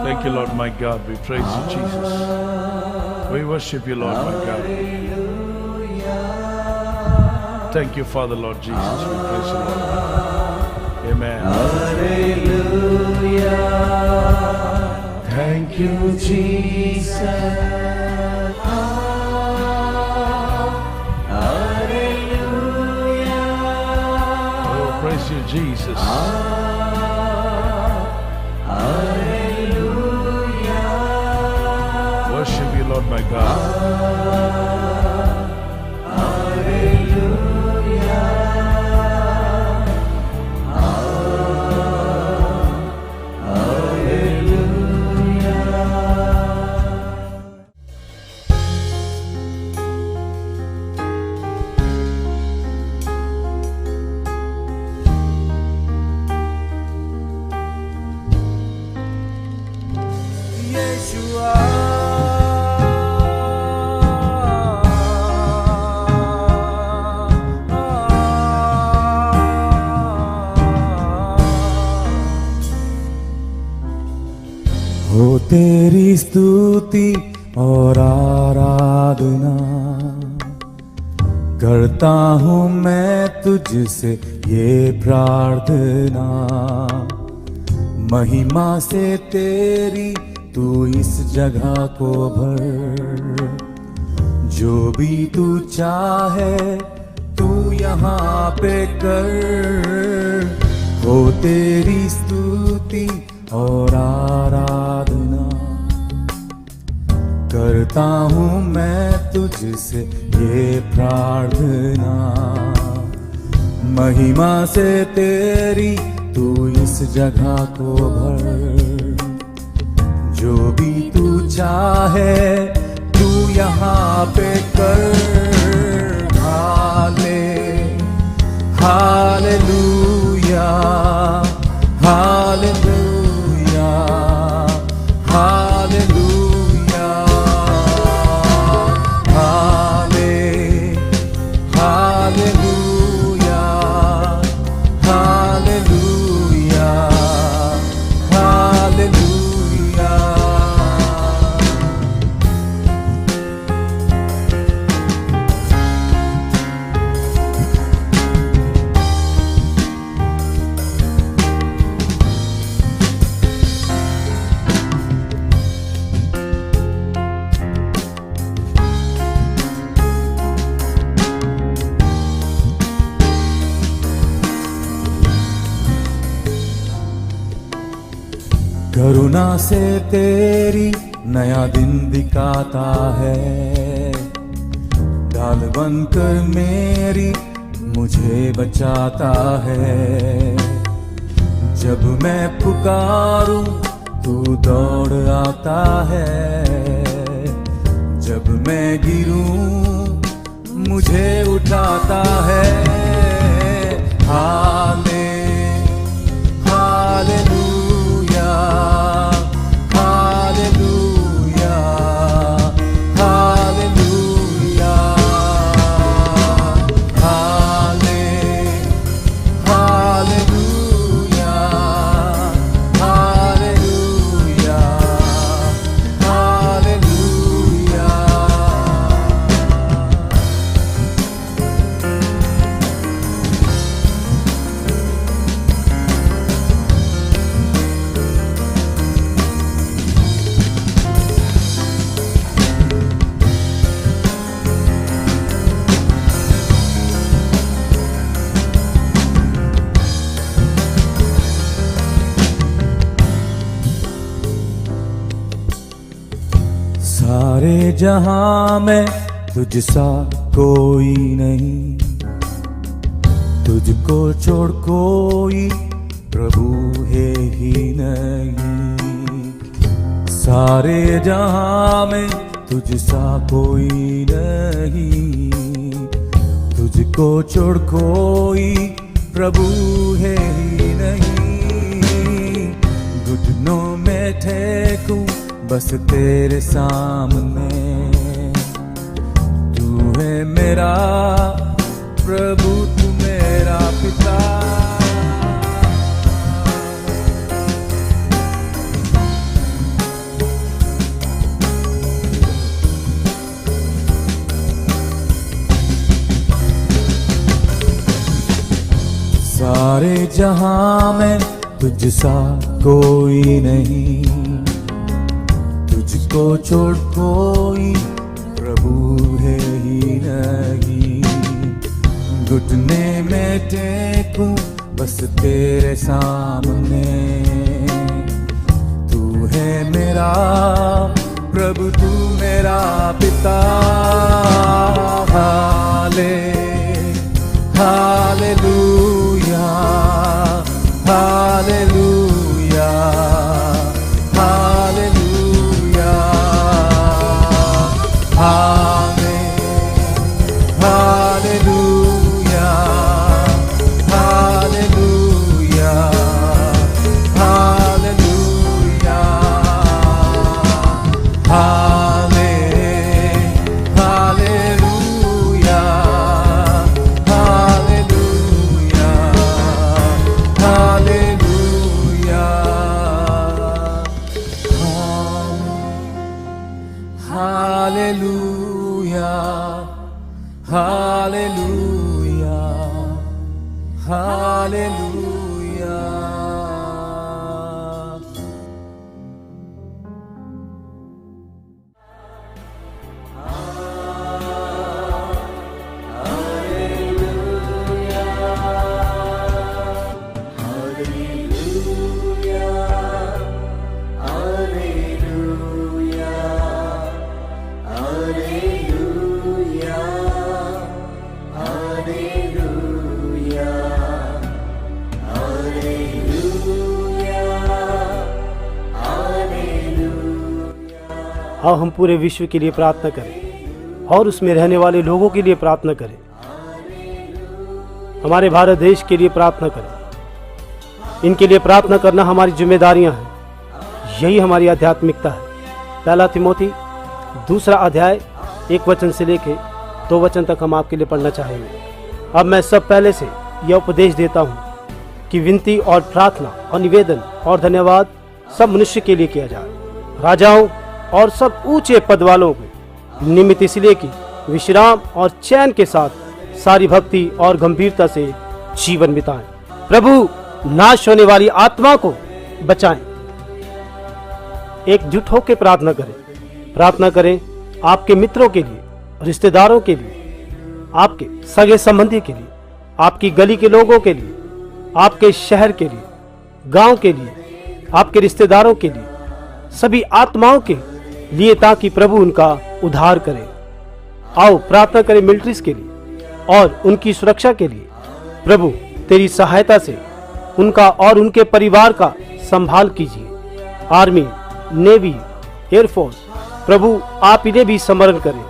Thank you, Lord my God. We praise you, Jesus. We worship you, Lord my God. Thank you, Father, Lord Jesus. We praise you, Lord. Amen. Thank you, Jesus. Oh, praise you, Jesus. Worship you, Lord my God. हो तेरी स्तुति और आराधना करता हूँ मैं तुझसे ये प्रार्थना, महिमा से तेरी तू इस जगह को भर, जो भी तू चाहे तू यहाँ पे कर। हो तेरी स्तुति और आराधना करता हूँ मैं तुझसे ये प्रार्थना, महिमा से तेरी तू इस जगह को भर, जो भी तू चाहे तू यहाँ पे कर। Hallelujah, hallelujah, hallelujah, hallelujah, hallelujah, hallelujah. करुणा से तेरी नया दिन दिखाता है, ढाल बनकर मेरी मुझे बचाता है। जब मैं पुकारूं तू दौड़ आता है, जब मैं गिरूं मुझे उठाता है। Hallelujah, hallelujah, hallelujah, hallelujah, hallelujah, hallelujah. सारे जहां में तुझसा कोई नहीं, तुझको छोड़ कोई प्रभु है ही नहीं। सारे जहां में तुझसा कोई नहीं, तुझको छोड़ कोई प्रभु है ही नहीं। घुटनों में ठेकूं बस तेरे सामने, तू है मेरा प्रभु, तू मेरा सारे जहां में तुझ सा कोई नहीं, तुझको छोड़ कोई प्रभु है ही नहीं। घुटने में टेकूं बस तेरे सामने, तू है मेरा प्रभु, तू मेरा पिता। Hallelujah, hallelujah, hallelujah, hallelujah, hallelujah, hallelujah, hallelujah, hallelujah. आओ हम पूरे विश्व के लिए प्रार्थना करें और उसमें रहने वाले लोगों के लिए प्रार्थना करें। हमारे भारत देश के लिए प्रार्थना करें। इनके लिए प्रार्थना करना हमारी जिम्मेदारियां हैं, यही हमारी आध्यात्मिकता है। पहला तिमोथी 2 अध्याय 1 वचन से लेके 2 वचन तक हम आपके लिए पढ़ना चाहेंगे। अब मैं सब पहले से यह उपदेश देता हूँ कि विनती और प्रार्थना और निवेदन और धन्यवाद सब मनुष्य के लिए किया जाए, राजाओं और सब ऊंचे पद वालों के निमित्त, इसलिए कि विश्राम और चैन के साथ सारी भक्ति और गंभीरता से जीवन बिताएं। प्रभु नाश होने वाली आत्मा को बचाएं। एकजुट होकर प्रार्थना करें। प्रार्थना करें आपके मित्रों के लिए, रिश्तेदारों के लिए, आपके सगे संबंधी के लिए, आपकी गली के लोगों के लिए, आपके शहर के लिए, गांव के लिए, आपके रिश्तेदारों के लिए, सभी आत्माओं के लिए, ताकि प्रभु उनका उद्धार करे। आओ प्रार्थना करें मिलिट्रीज के लिए और उनकी सुरक्षा के लिए। प्रभु तेरी सहायता से उनका और उनके परिवार का संभाल कीजिए। आर्मी, नेवी, एयरफोर्स, प्रभु आप इन्हें भी स्मरण करें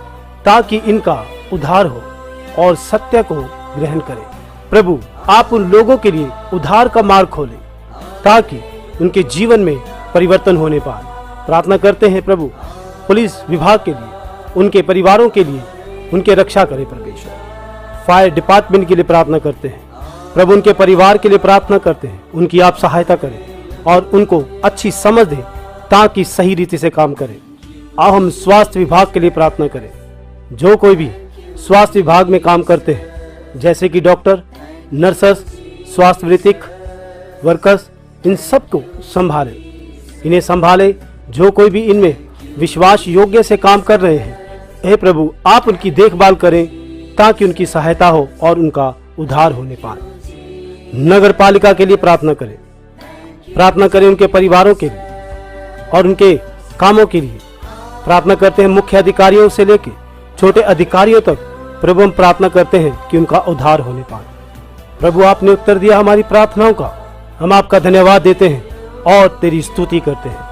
ताकि इनका उद्धार हो और सत्य को ग्रहण करें। प्रभु आप उन लोगों के लिए उद्धार का मार्ग खोलें ताकि उनके जीवन में परिवर्तन होने पाए। प्रार्थना करते हैं प्रभु पुलिस विभाग के लिए, उनके परिवारों के लिए, उनके रक्षा करें परमेश्वर। फायर डिपार्टमेंट के लिए प्रार्थना करते हैं प्रभु, उनके परिवार के लिए प्रार्थना करते हैं, उनकी आप सहायता करें और उनको अच्छी समझ दें ताकि सही रीति से काम करें। आओ हम स्वास्थ्य विभाग के लिए प्रार्थना करें। जो कोई भी स्वास्थ्य विभाग में काम करते हैं, जैसे कि डॉक्टर, नर्सेस, स्वास्थ्य वृत्तिक वर्कर्स, इन सबको संभालें, इन्हें संभालें। जो कोई भी इनमें विश्वास योग्य से काम कर रहे हैं, हे प्रभु आप उनकी देखभाल करें ताकि उनकी सहायता हो और उनका उद्धार होने पाए। नगर पालिका के लिए प्रार्थना करें। प्रार्थना करें उनके परिवारों के लिए और उनके कामों के लिए। प्रार्थना करते हैं मुख्य अधिकारियों से लेकर छोटे अधिकारियों तक। प्रभु हम प्रार्थना करते हैं कि उनका उद्धार होने पाए। प्रभु आपने उत्तर दिया हमारी प्रार्थनाओं का, हम आपका धन्यवाद देते हैं और तेरी स्तुति करते हैं।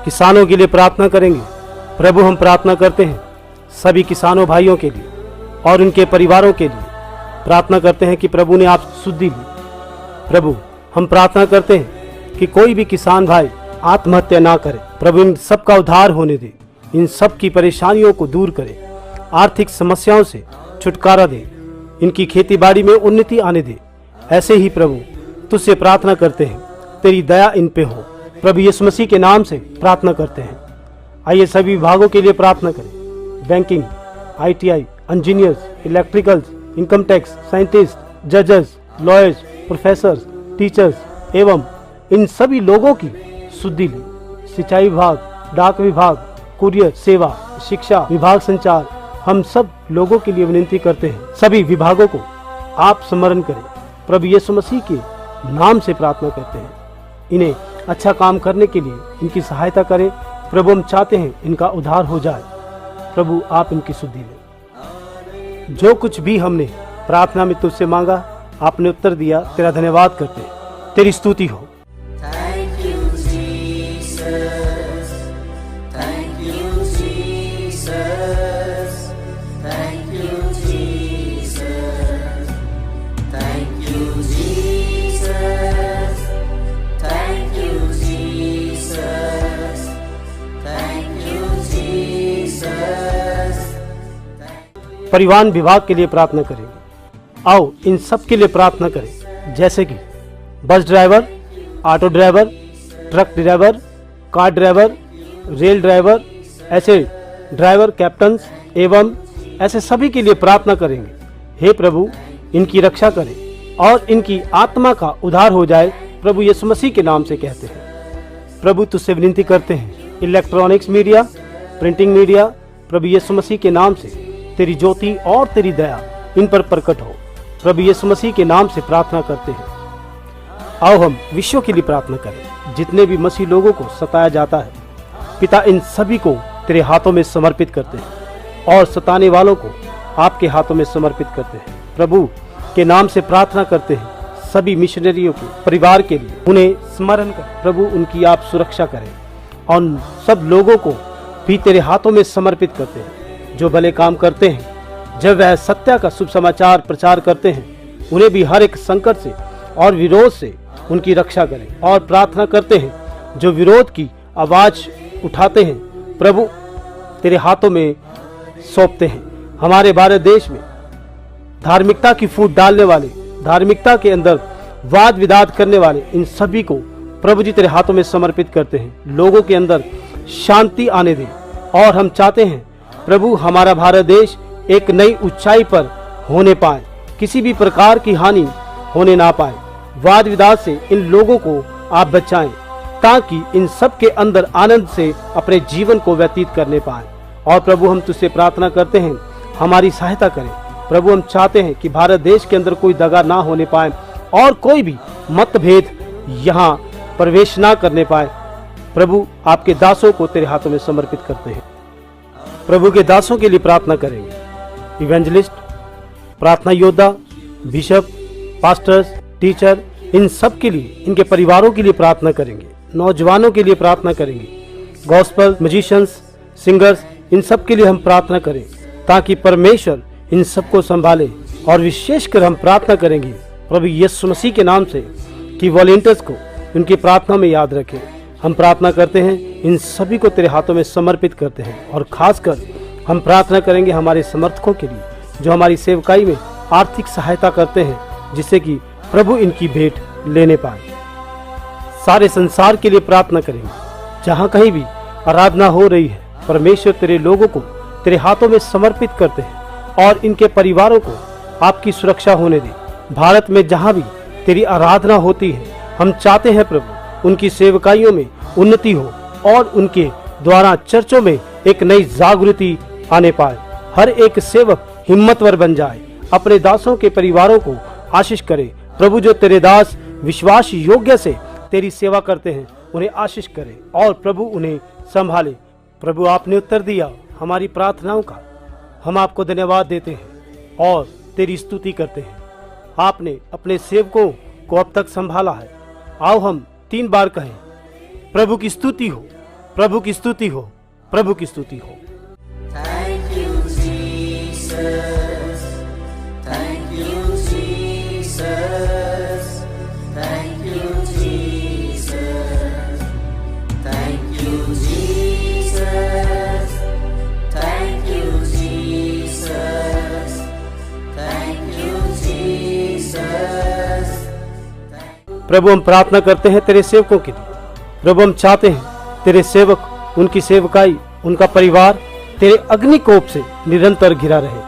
किसानों के लिए प्रार्थना करेंगे। प्रभु हम प्रार्थना करते हैं सभी किसानों भाइयों के लिए और उनके परिवारों के लिए। प्रार्थना करते हैं कि प्रभु ने आप शुद्धि ली। प्रभु हम प्रार्थना करते हैं कि कोई भी किसान भाई आत्महत्या ना करे। प्रभु इन सबका उद्धार होने दे, इन सब की परेशानियों को दूर करे, आर्थिक समस्याओं से छुटकारा दे, इनकी खेती बाड़ी में उन्नति आने दे। ऐसे ही प्रभु तुझसे प्रार्थना करते हैं, तेरी दया इन पे हो। प्रभु यीशु मसीह के नाम से प्रार्थना करते हैं। आइए सभी विभागों के लिए प्रार्थना करें। Banking, ITI, engineers, electricals, income tax, scientist, जजेस, लॉयर्स, प्रोफेसर्स, टीचर्स एवं इन सभी लोगों की शुद्धि ली। सिंचाई विभाग, डाक विभाग, कुरियर सेवा, शिक्षा विभाग, संचार, हम सब लोगों के लिए विनती करते हैं। सभी विभागों को आप स्मरण करें। प्रभु यीशु मसीह के नाम से प्रार्थना करते हैं। इन्हें अच्छा काम करने के लिए इनकी सहायता करें। प्रभु हम चाहते हैं इनका उद्धार हो जाए। प्रभु आप इनकी शुद्धि लें। जो कुछ भी हमने प्रार्थना में तुझसे मांगा, आपने उत्तर दिया। तेरा धन्यवाद करते हैं। तेरी स्तुति हो। Thank you, Jesus. Thank you, Jesus. Thank you, Jesus. Thank you, Jesus. Thank you, Jesus. Thank you, Jesus. परिवहन विभाग के लिए प्रार्थना करेंगे। आओ इन सब के लिए प्रार्थना करें, जैसे कि bus driver, auto driver, truck driver, car driver, rail driver, ऐसे ड्राइवर, कैप्टन्स एवं ऐसे सभी के लिए प्रार्थना करेंगे। हे प्रभु इनकी रक्षा करें और इनकी आत्मा का उद्धार हो जाए। प्रभु यीशु मसीह के नाम से कहते हैं। प्रभु तुझसे विनती करते हैं। इलेक्ट्रॉनिक्स मीडिया, प्रिंटिंग मीडिया, प्रभु यीशु मसीह के नाम से तेरी ज्योति और तेरी दया इन पर प्रकट हो। प्रभु यीशु मसीह के नाम से प्रार्थना करते हैं। आओ हम विश्व के लिए प्रार्थना करें। जितने भी मसीह लोगों को सताया जाता है, पिता इन सभी को तेरे हाथों में समर्पित करते हैं और सताने वालों को आपके हाथों में समर्पित करते हैं। प्रभु के नाम से प्रार्थना करते हैं। सभी मिशनरियों के परिवार के लिए उन्हें स्मरण कर प्रभु उनकी आप सुरक्षा करें और सब लोगों को भी तेरे हाथों में समर्पित करते हैं जो भले काम करते हैं। जब वह सत्य का शुभ समाचार प्रचार करते हैं, उन्हें भी हर एक संकट से और विरोध से उनकी रक्षा करें। और प्रार्थना करते हैं जो विरोध की आवाज उठाते हैं, प्रभु तेरे हाथों में सौंपते हैं। हमारे भारत देश में धार्मिकता की फूट डालने वाले, धार्मिकता के अंदर वाद विवाद करने वाले, इन सभी को प्रभु जी तेरे हाथों में समर्पित करते हैं। लोगों के अंदर शांति आने दें और हम चाहते हैं प्रभु हमारा भारत देश एक नई ऊंचाई पर होने पाए, किसी भी प्रकार की हानि होने ना पाए। वाद विवाद से इन लोगों को आप बचाएं ताकि इन सब के अंदर आनंद से अपने जीवन को व्यतीत करने पाए। और प्रभु हम तुझसे प्रार्थना करते हैं, हमारी सहायता करें। प्रभु हम चाहते हैं कि भारत देश के अंदर कोई दगा ना होने पाए और कोई भी मतभेद यहाँ प्रवेश ना करने पाए। प्रभु आपके दासों को तेरे हाथों में समर्पित करते हैं। प्रभु के दासों के लिए प्रार्थना करेंगे। इवेंजलिस्ट, प्रार्थना योद्धा, बिशप, पास्टर्स, टीचर, इन सब के लिए, इनके परिवारों के लिए प्रार्थना करेंगे। नौजवानों के लिए प्रार्थना करेंगे। गॉस्पल म्यूजिशियंस, सिंगर्स, इन सब के लिए हम प्रार्थना करें ताकि परमेश्वर इन सबको संभाले। और विशेषकर हम प्रार्थना करेंगे प्रभु यीशु मसीह के नाम से कि वॉलंटियर्स को उनकी प्रार्थना में याद रखें। हम प्रार्थना करते हैं, इन सभी को तेरे हाथों में समर्पित करते हैं। और खासकर हम प्रार्थना करेंगे हमारे समर्थकों के लिए जो हमारी सेवकाई में आर्थिक सहायता करते हैं, जिससे कि प्रभु इनकी भेंट लेने पाए। सारे संसार के लिए प्रार्थना करेंगे। जहाँ कहीं भी आराधना हो रही है, परमेश्वर तेरे लोगों को तेरे हाथों में समर्पित करते हैं और इनके परिवारों को आपकी सुरक्षा होने दे। भारत में जहाँ भी तेरी आराधना होती है, हम चाहते हैं प्रभु उनकी सेवकाइयों में उन्नति हो और उनके द्वारा चर्चों में एक नई जागृति आने पाए। हर एक सेवक हिम्मतवर बन जाए, अपने दासों के परिवारों को आशीष करे। प्रभु जो तेरे दास विश्वास योग्य से तेरी सेवा करते हैं, उन्हें आशीष करे और प्रभु उन्हें संभाले। प्रभु आपने उत्तर दिया हमारी प्रार्थनाओं का, हम आपको धन्यवाद देते हैं और तेरी स्तुति करते हैं। आपने अपने सेवकों को अब तक संभाला है। आओ हम 3 बार कहें, प्रभु की स्तुति हो, प्रभु की स्तुति हो, प्रभु की स्तुति हो। Thank you, Jesus. Thank you, Jesus. Thank you, Jesus. Thank you, Jesus. प्रभु हम प्रार्थना करते हैं तेरे सेवकों के लिए। प्रभु हम चाहते हैं तेरे सेवक, उनकी सेवकाई, उनका परिवार तेरे अग्निकोप से निरंतर घिरा रहे।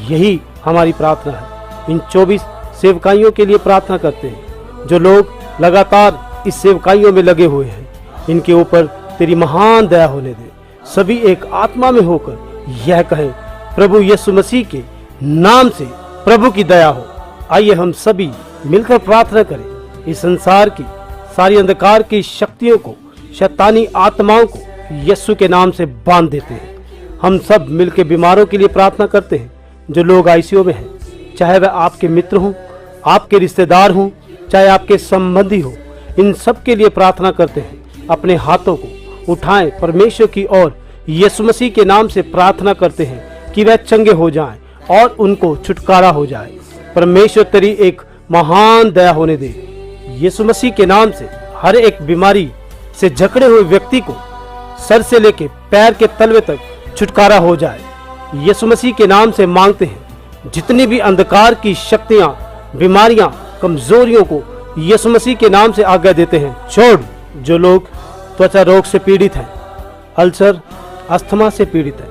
यही हमारी प्रार्थना है। इन 24 सेवकाइयों के लिए प्रार्थना करते हैं जो लोग लगातार इस सेवकाइयों में लगे हुए हैं। इनके ऊपर तेरी महान दया होने दे। सभी एक आत्मा में होकर यह कहें, प्रभु यीशु मसीह के नाम से प्रभु की दया हो। आइए हम सभी मिलकर प्रार्थना करें। इस संसार की सारी अंधकार की शक्तियों को, शैतानी आत्माओं को यीशु के नाम से बांध देते हैं। हम सब मिलकर बीमारों के लिए प्रार्थना करते हैं जो लोग आईसीयू में हैं, चाहे वह आपके मित्र हों, आपके रिश्तेदार हों, चाहे आपके संबंधी हो। इन सब के लिए प्रार्थना करते हैं। अपने हाथों को उठाएं परमेश्वर की ओर, यीशु मसीह के नाम से प्रार्थना करते हैं कि वह चंगे हो जाएं और उनको छुटकारा हो जाए। परमेश्वर तेरी एक महान दया होने दे। यीशु मसीह के नाम से हर एक बीमारी से जकड़े हुए व्यक्ति को सर से लेके पैर के तलवे तक छुटकारा हो जाए। यीशु मसीह के नाम से मांगते हैं। जितनी भी अंधकार की शक्तियां, बीमारियां, कमजोरियों को यीशु मसीह के नाम से आज्ञा देते हैं, छोड़। जो लोग त्वचा रोग से पीड़ित हैं, अल्सर, अस्थमा से पीड़ित है,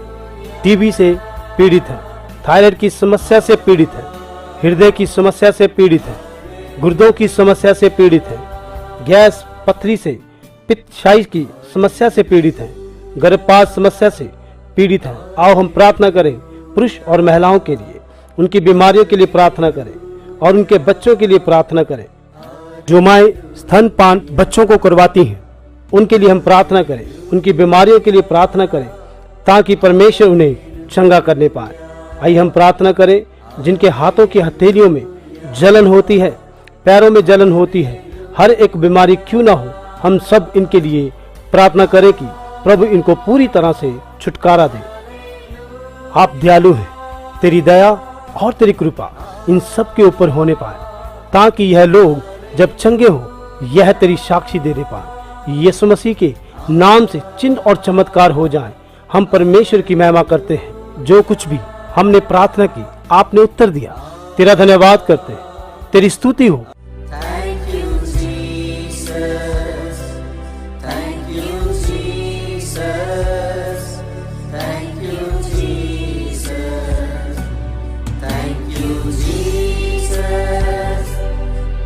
टीबी से पीड़ित है, थायराइड की समस्या से पीड़ित है, हृदय की समस्या से पीड़ित है, गुर्दों की समस्या से पीड़ित है, गैस, पथरी से, पित्तशाई की समस्या से पीड़ित है, गर्भपात समस्या से पीड़ित है। आओ हम प्रार्थना करें। पुरुष और महिलाओं के लिए, उनकी बीमारियों के लिए प्रार्थना करें और उनके बच्चों के लिए प्रार्थना करें। जो माएँ स्तनपान बच्चों को करवाती हैं, उनके लिए हम प्रार्थना करें। उनकी बीमारियों के लिए प्रार्थना करें ताकि परमेश्वर उन्हें चंगा करने पाए। आइए हम प्रार्थना करें। जिनके हाथों की हथेलियों में जलन होती है, पैरों में जलन होती है, हर एक बीमारी क्यों ना हो, हम सब इनके लिए प्रार्थना करें कि प्रभु इनको पूरी तरह से छुटकारा दे। आप दयालु हैं, तेरी दया और तेरी कृपा इन सब के ऊपर होने पाए ताकि यह लोग जब चंगे हो यह तेरी साक्षी देने पाए। यीशु मसीह के नाम से चिन्ह और चमत्कार हो जाएं। हम परमेश्वर की महिमा करते हैं। जो कुछ भी हमने प्रार्थना की, आपने उत्तर दिया। तेरा धन्यवाद करते हैं। तेरी स्तुति हो। Thank you, Jesus. Thank you, Jesus. Thank you, Jesus. Thank you, Jesus.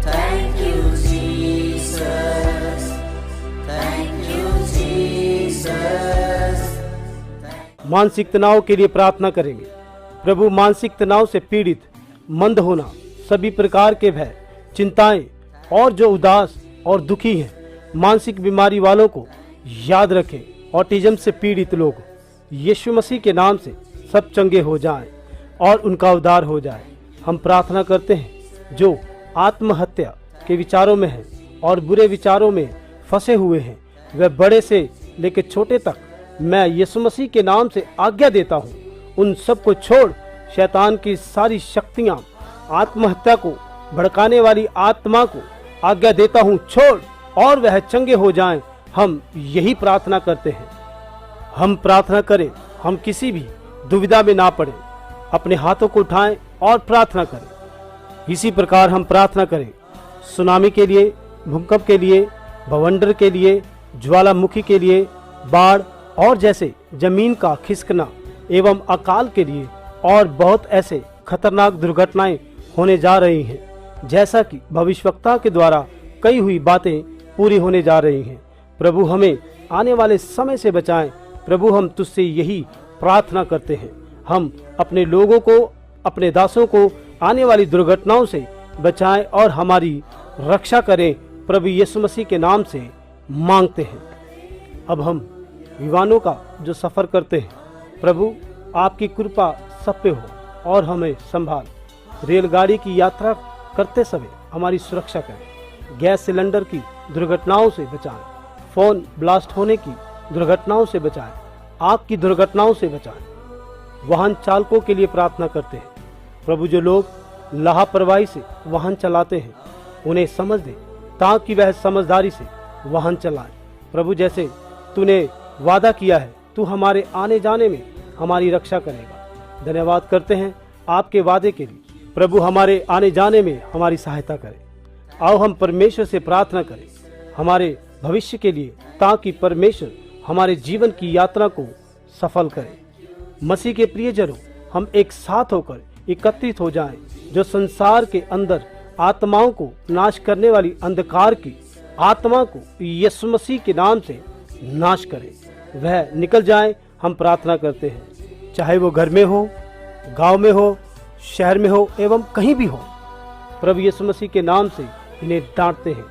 Thank you, Jesus. Thank you, Jesus. मानसिक तनाव के लिए प्रार्थना करेंगे। प्रभु मानसिक तनाव से पीड़ित, मंद होना, सभी प्रकार के भय, चिंताएं और जो उदास और दुखी हैं, मानसिक बीमारी वालों को याद रखें। ऑटिज्म से पीड़ित लोग यीशु मसीह के नाम से सब चंगे हो जाएं और उनका उद्धार हो जाए। हम प्रार्थना करते हैं जो आत्महत्या के विचारों में हैं और बुरे विचारों में फंसे हुए हैं, वे बड़े से लेकर छोटे तक मैं यीशु मसीह के नाम से आज्ञा देता हूँ, उन सब को छोड़। शैतान की सारी शक्तियाँ, आत्महत्या को भड़काने वाली आत्मा को आज्ञा देता हूँ, छोड़ और वह चंगे हो जाएं। हम यही प्रार्थना करते हैं। हम प्रार्थना करें, हम किसी भी दुविधा में ना पड़े। अपने हाथों को उठाएं और प्रार्थना करें। इसी प्रकार हम प्रार्थना करें सुनामी के लिए, भूकंप के लिए, भवंडर के लिए, ज्वालामुखी के लिए, बाढ़ और जैसे जमीन का खिसकना एवं अकाल के लिए, और बहुत ऐसे खतरनाक दुर्घटनाएं होने जा रही हैं, जैसा कि भविष्यवक्ता के द्वारा कही हुई बातें पूरी होने जा रही हैं। प्रभु हमें आने वाले समय से बचाएं। प्रभु हम तुझसे यही प्रार्थना करते हैं। हम अपने लोगों को, अपने दासों को आने वाली दुर्घटनाओं से बचाएं और हमारी रक्षा करें। प्रभु यीशु मसीह के नाम से मांगते हैं। अब हम विमानों का जो सफ़र करते हैं, प्रभु आपकी कृपा सब पे हो और हमें संभाल। रेलगाड़ी की यात्रा करते समय हमारी सुरक्षा करें। गैस सिलेंडर की दुर्घटनाओं से बचाएं। फ़ोन ब्लास्ट होने की दुर्घटनाओं से बचाएं। आग की दुर्घटनाओं से बचाएं। वाहन चालकों के लिए प्रार्थना करते हैं। प्रभु जो लोग लापरवाही से वाहन चलाते हैं, उन्हें समझ दे ताकि वह समझदारी से वाहन चलाएं। प्रभु जैसे तूने वादा किया है, तू हमारे आने जाने में हमारी रक्षा करेगा। धन्यवाद करते हैं आपके वादे के लिए। प्रभु हमारे आने जाने में हमारी सहायता करें। आओ हम परमेश्वर से प्रार्थना करें हमारे भविष्य के लिए, ताकि परमेश्वर हमारे जीवन की यात्रा को सफल करे। मसीह के प्रियजनों, हम एक साथ होकर एकत्रित हो जाएं, जो संसार के अंदर आत्माओं को नाश करने वाली अंधकार की आत्मा को यीशु मसीह के नाम से नाश करे, वह निकल जाए। हम प्रार्थना करते हैं, चाहे वो घर में हो, गांव में हो, शहर में हो, एवं कहीं भी हो। प्रभु यीशु मसीह के नाम से इन्हें डांटते हैं,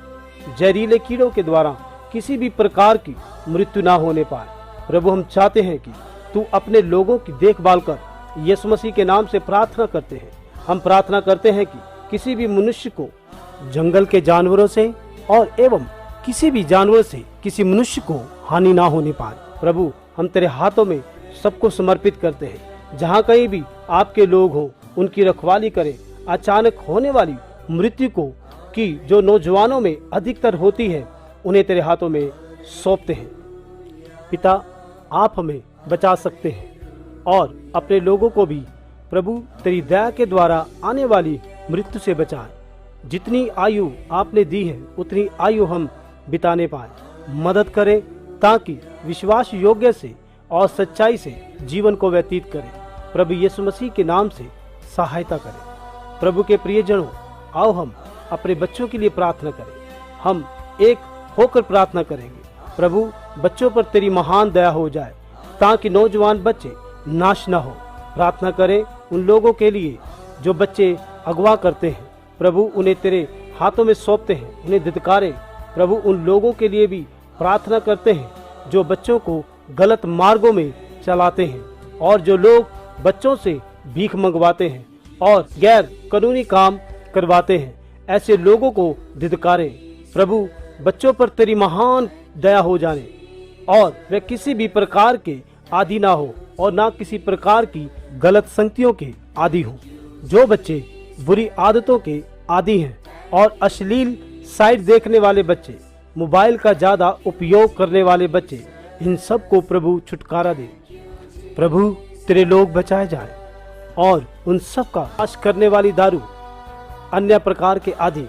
जहरीले कीड़ों के द्वारा किसी भी प्रकार की मृत्यु ना होने पाए। प्रभु हम चाहते हैं कि तू अपने लोगों की देखभाल कर। यीशु मसीह के नाम से प्रार्थना करते हैं। हम प्रार्थना करते हैं कि किसी भी मनुष्य को जंगल के जानवरों से और एवं किसी भी जानवर से किसी मनुष्य को हानि ना होने पाए। प्रभु हम तेरे हाथों में सबको समर्पित करते हैं। जहाँ कहीं भी आपके लोग हों, उनकी रखवाली करें। अचानक होने वाली मृत्यु को की जो नौजवानों में अधिकतर होती है, उन्हें तेरे हाथों में सौंपते हैं। पिता, आप हमें बचा सकते हैं और अपने लोगों को भी प्रभु तेरी दया के द्वारा आने वाली मृत्यु से बचाए। जितनी आयु आपने दी है, उतनी आयु हम बिताने पाए। मदद करें ताकि विश्वास योग्य से और सच्चाई से जीवन को व्यतीत करें। प्रभु यीशु मसीह के नाम से सहायता करें। प्रभु के प्रियजनों, आओ हम अपने बच्चों के लिए प्रार्थना करें। हम एक होकर प्रार्थना करेंगे। प्रभु, बच्चों पर तेरी महान दया हो जाए, ताकि नौजवान बच्चे नाश न हो। प्रार्थना करें उन लोगों के लिए जो बच्चे अगवा करते हैं। प्रभु, उन्हें तेरे हाथों में सौंपते हैं, उन्हें धिक्कारें। प्रभु, उन लोगों के लिए भी प्रार्थना करते हैं जो बच्चों को गलत मार्गों में चलाते हैं, और जो लोग बच्चों से भीख मंगवाते हैं और गैर कानूनी काम करवाते हैं, ऐसे लोगों को धिक्कारें। प्रभु, बच्चों पर तेरी महान दया हो जाने, और वे किसी भी प्रकार के आदि ना हो और ना किसी प्रकार की गलत संगतियों के आदि हो। जो बच्चे बुरी आदतों के आदि हैं और अश्लील साइट देखने वाले बच्चे, मोबाइल का ज्यादा उपयोग करने वाले बच्चे, इन सब को प्रभु छुटकारा दे। प्रभु, तेरे लोग बचाए जाएं और उन सब का नाश करने वाली दारू, अन्य प्रकार के आदि,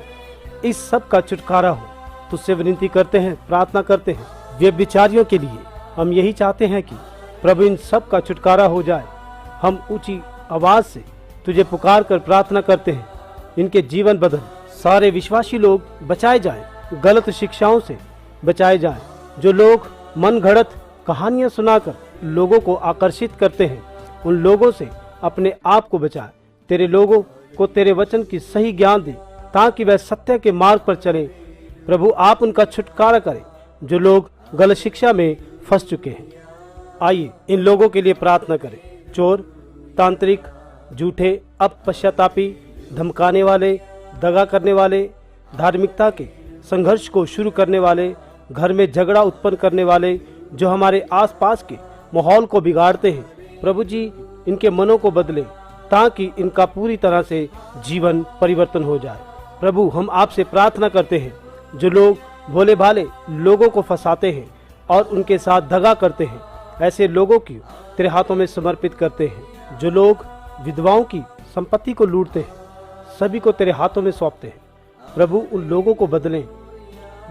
इस सब का छुटकारा हो। तुझसे विनती करते हैं, प्रार्थना करते हैं व्यभिचारियों के लिए। हम यही चाहते हैं कि प्रभु इन सब का छुटकारा हो जाए। हम ऊंची आवाज से तुझे पुकार कर प्रार्थना करते हैं, इनके जीवन बदल। सारे विश्वासी लोग बचाए जाएं, गलत शिक्षाओं से बचाए जाएं। जो लोग मन घड़त कहानियां सुनाकर लोगों को आकर्षित करते हैं, उन लोगों से अपने आप को बचाए। तेरे लोगों को तेरे वचन की सही ज्ञान दे, ताकि वह सत्य के मार्ग पर चले। प्रभु, आप उनका छुटकारा करें जो लोग गलत शिक्षा में फंस चुके हैं। आइए इन लोगों के लिए प्रार्थना करें। चोर, तांत्रिक, झूठे, अपश्चातापी, धमकाने वाले, दगा करने वाले, धार्मिकता के संघर्ष को शुरू करने वाले, घर में झगड़ा उत्पन्न करने वाले, जो हमारे आसपास के माहौल को बिगाड़ते हैं, प्रभु जी इनके मनों को बदले, ताकि इनका पूरी तरह से जीवन परिवर्तन हो जाए। प्रभु, हम आपसे प्रार्थना करते हैं, जो लोग भोले भाले लोगों को फंसाते हैं और उनके साथ दगा करते हैं, ऐसे लोगों की तेरे हाथों में समर्पित करते हैं। जो लोग विधवाओं की संपत्ति को लूटते हैं, सभी को तेरे हाथों में सौंपते हैं। प्रभु, उन लोगों को बदलें